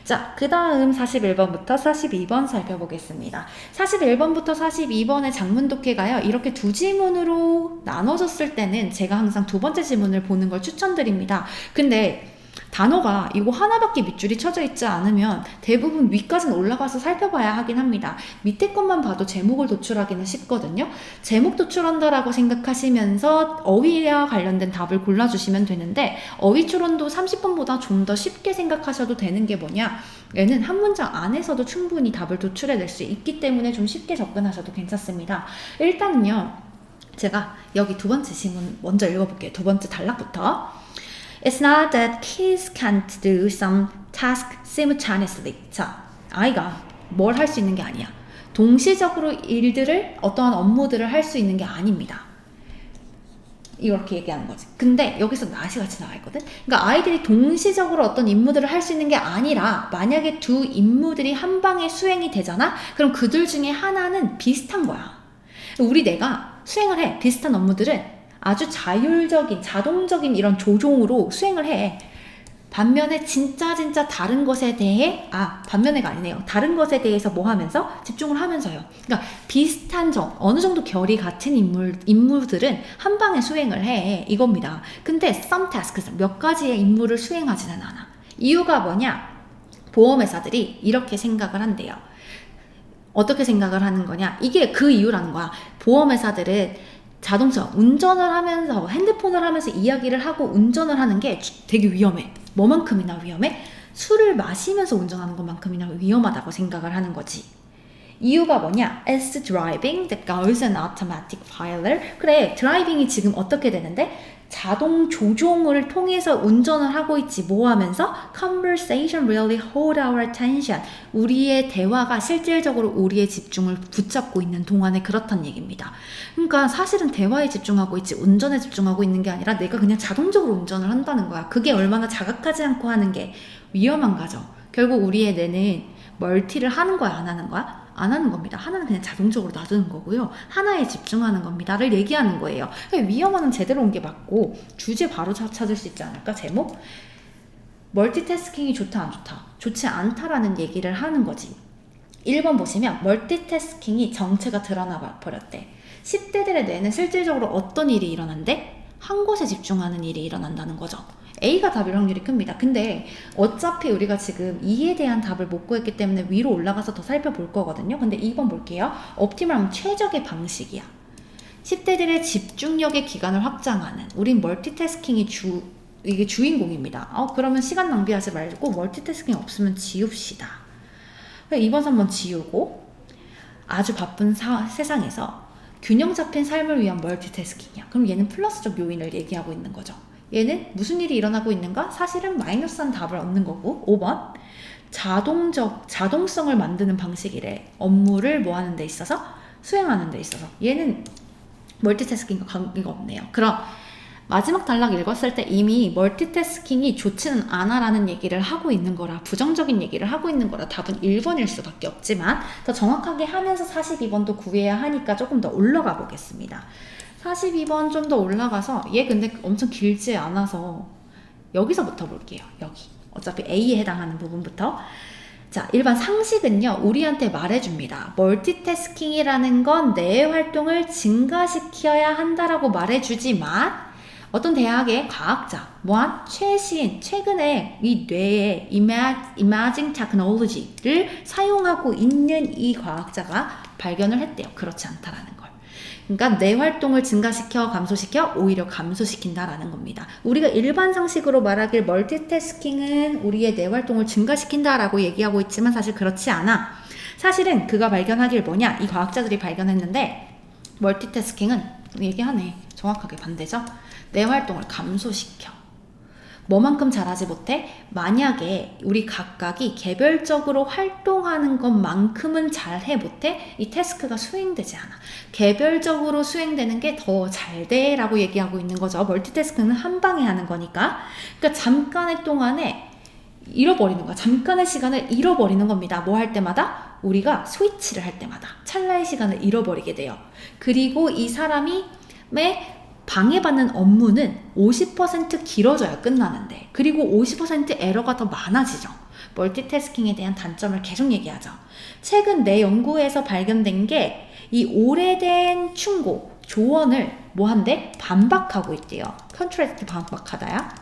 자, 그 다음 41번부터 42번 살펴보겠습니다. 41번부터 42번의 작문 독해가요. 이렇게 두 지문으로 나눠졌을 때는 제가 항상 두 번째 지문을 보는 걸 추천드립니다. 근데 단어가 이거 하나밖에 밑줄이 쳐져 있지 않으면 대부분 위까지는 올라가서 살펴봐야 하긴 합니다. 밑에 것만 봐도 제목을 도출하기는 쉽거든요. 제목 도출한다라고 생각하시면서 어휘와 관련된 답을 골라주시면 되는데, 어휘 추론도 30번보다 좀 더 쉽게 생각하셔도 되는 게 뭐냐, 얘는 한 문장 안에서도 충분히 답을 도출해낼 수 있기 때문에 좀 쉽게 접근하셔도 괜찮습니다. 일단은요, 제가 여기 두 번째 지문 먼저 읽어볼게요. 두 번째 단락부터. It's not that kids can't do some task simultaneously. 자, 아이가 뭘 할 수 있는 게 아니야. 동시적으로 일들을, 어떠한 업무들을 할 수 있는 게 아닙니다. 이렇게 얘기하는 거지. 근데 여기서 not이 같이 나와 있거든. 그러니까 아이들이 동시적으로 어떤 임무들을 할 수 있는 게 아니라, 만약에 두 임무들이 한 방에 수행이 되잖아? 그럼 그들 중에 하나는 비슷한 거야. 우리 뇌가 수행을 해. 비슷한 업무들은 아주 자율적인, 자동적인 이런 조종으로 수행을 해. 반면에 진짜 다른 것에 대해, 반면에가 아니네요. 다른 것에 대해서 뭐 하면서? 집중을 하면서요. 그러니까 비슷한 어느 정도 결이 같은 임무들은 한 방에 수행을 해. 이겁니다. 근데 some tasks, 몇 가지의 임무를 수행하지는 않아. 이유가 뭐냐? 보험회사들이 이렇게 생각을 한대요. 어떻게 생각을 하는 거냐? 이게 그 이유라는 거야. 보험회사들은 자동차 운전을 하면서, 핸드폰을 하면서 이야기를 하고 운전을 하는 게 되게 위험해. 뭐만큼이나 위험해? 술을 마시면서 운전하는 것만큼이나 위험하다고 생각을 하는 거지. 이유가 뭐냐? As driving that goes an automatic pilot. 그래, 드라이빙이 지금 어떻게 되는데? 자동 조종을 통해서 운전을 하고 있지. 뭐 하면서? Conversation really hold our attention. 우리의 대화가 실질적으로 우리의 집중을 붙잡고 있는 동안에 그렇단 얘기입니다. 그러니까 사실은 대화에 집중하고 있지 운전에 집중하고 있는 게 아니라 내가 그냥 자동적으로 운전을 한다는 거야. 그게 얼마나 자각하지 않고 하는 게 위험한 거죠. 결국 우리의 뇌는 멀티를 하는 거야, 안 하는 거야? 안 하는 겁니다. 하나는 그냥 자동적으로 놔두는 거고요. 하나에 집중하는 겁니다를 얘기하는 거예요. 위험한 제대로 온 게 맞고, 주제 바로 찾을 수 있지 않을까? 제목? 멀티태스킹이 좋다 안 좋다? 좋지 않다라는 얘기를 하는 거지. 1번 보시면 멀티태스킹이 정체가 드러나 버렸대. 10대들의 뇌는 실질적으로 어떤 일이 일어난대? 한 곳에 집중하는 일이 일어난다는 거죠. A가 답일 확률이 큽니다. 근데 어차피 우리가 지금 E에 대한 답을 못 구했기 때문에 위로 올라가서 더 살펴볼 거거든요. 근데 2번 볼게요. 옵티멀하면 최적의 방식이야. 10대들의 집중력의 기간을 확장하는, 우린 멀티태스킹이 이게 주인공입니다. 그러면 시간 낭비하지 말고 멀티태스킹 없으면 지웁시다. 2번, 3번 지우고, 아주 바쁜 세상에서 균형 잡힌 삶을 위한 멀티태스킹이야. 그럼 얘는 플러스적 요인을 얘기하고 있는 거죠. 얘는 무슨 일이 일어나고 있는가? 사실은 마이너스한 답을 얻는 거고. 5번, 자동성을 만드는 방식이래. 업무를 뭐 하는 데 있어서? 수행하는 데 있어서. 얘는 멀티태스킹과 관계가 없네요. 그럼 마지막 단락 읽었을 때 이미 멀티태스킹이 좋지는 않아라는 얘기를 하고 있는 거라, 부정적인 얘기를 하고 있는 거라 답은 1번일 수밖에 없지만, 더 정확하게 하면서 42번도 구해야 하니까 조금 더 올라가 보겠습니다. 42번 좀 더 올라가서, 얘 근데 엄청 길지 않아서 여기서부터 볼게요. 여기 어차피 A에 해당하는 부분부터. 자, 일반 상식은요, 우리한테 말해줍니다. 멀티태스킹이라는 건 뇌의 활동을 증가시켜야 한다라고 말해주지만, 어떤 대학의 과학자, 최근에 이 뇌의 Imaging Technology를 사용하고 있는 이 과학자가 발견을 했대요. 그렇지 않다라는 걸. 그러니까 뇌 활동을 증가시켜 감소시켜? 오히려 감소시킨다라는 겁니다. 우리가 일반 상식으로 말하길 멀티태스킹은 우리의 뇌 활동을 증가시킨다라고 얘기하고 있지만 사실 그렇지 않아. 사실은 그가 발견하길 뭐냐? 이 과학자들이 발견했는데 멀티태스킹은 얘기하네. 정확하게 반대죠. 뇌 활동을 감소시켜. 뭐만큼 잘하지 못해? 만약에 우리 각각이 개별적으로 활동하는 것만큼은 잘해 못해? 이 태스크가 수행되지 않아. 개별적으로 수행되는 게 더 잘 돼 라고 얘기하고 있는 거죠. 멀티태스크는 한 방에 하는 거니까. 그러니까 잠깐의 동안에 잃어버리는 거야. 잠깐의 시간을 잃어버리는 겁니다. 뭐 할 때마다? 우리가 스위치를 할 때마다 찰나의 시간을 잃어버리게 돼요. 그리고 이 사람이 방해받는 업무는 50% 길어져야 끝나는데, 그리고 50% 에러가 더 많아지죠. 멀티태스킹에 대한 단점을 계속 얘기하죠. 최근 내 연구에서 발견된 게 이 오래된 충고, 조언을 반박하고 있대요. 컨트랙트 반박하다야.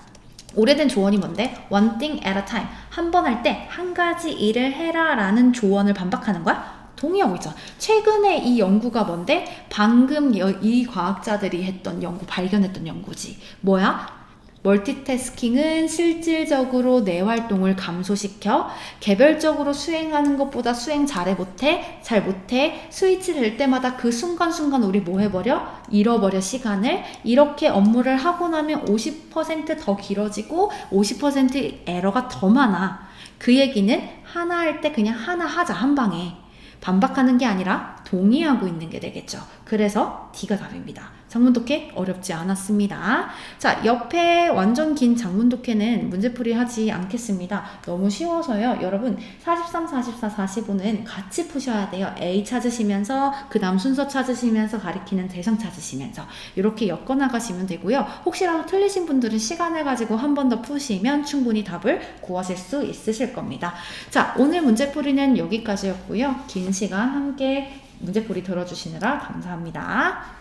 오래된 조언이 뭔데? One thing at a time. 한 번 할 때 한 가지 일을 해라 라는 조언을 반박하는 거야? 동의하고 있잖아. 최근에 이 연구가 뭔데? 방금 이 과학자들이 했던 연구, 발견했던 연구지. 뭐야? 멀티태스킹은 실질적으로 내 활동을 감소시켜 개별적으로 수행하는 것보다 수행 잘 못해 스위치 될 때마다 그 순간순간 우리 뭐 해버려? 잃어버려 시간을. 이렇게 업무를 하고 나면 50% 더 길어지고 50% 에러가 더 많아. 그 얘기는 하나 할 때 그냥 하나 하자, 한 방에. 반박하는 게 아니라 동의하고 있는 게 되겠죠. 그래서 D가 답입니다. 장문독해 어렵지 않았습니다. 자, 옆에 완전 긴 장문독해는 문제풀이 하지 않겠습니다. 너무 쉬워서요. 여러분 43, 44, 45는 같이 푸셔야 돼요. A 찾으시면서 그 다음 순서 찾으시면서 가리키는 대상 찾으시면서 이렇게 엮어 나가시면 되고요. 혹시라도 틀리신 분들은 시간을 가지고 한 번 더 푸시면 충분히 답을 구하실 수 있으실 겁니다. 자, 오늘 문제풀이는 여기까지였고요. 긴 시간 함께 문제풀이 들어주시느라 감사합니다.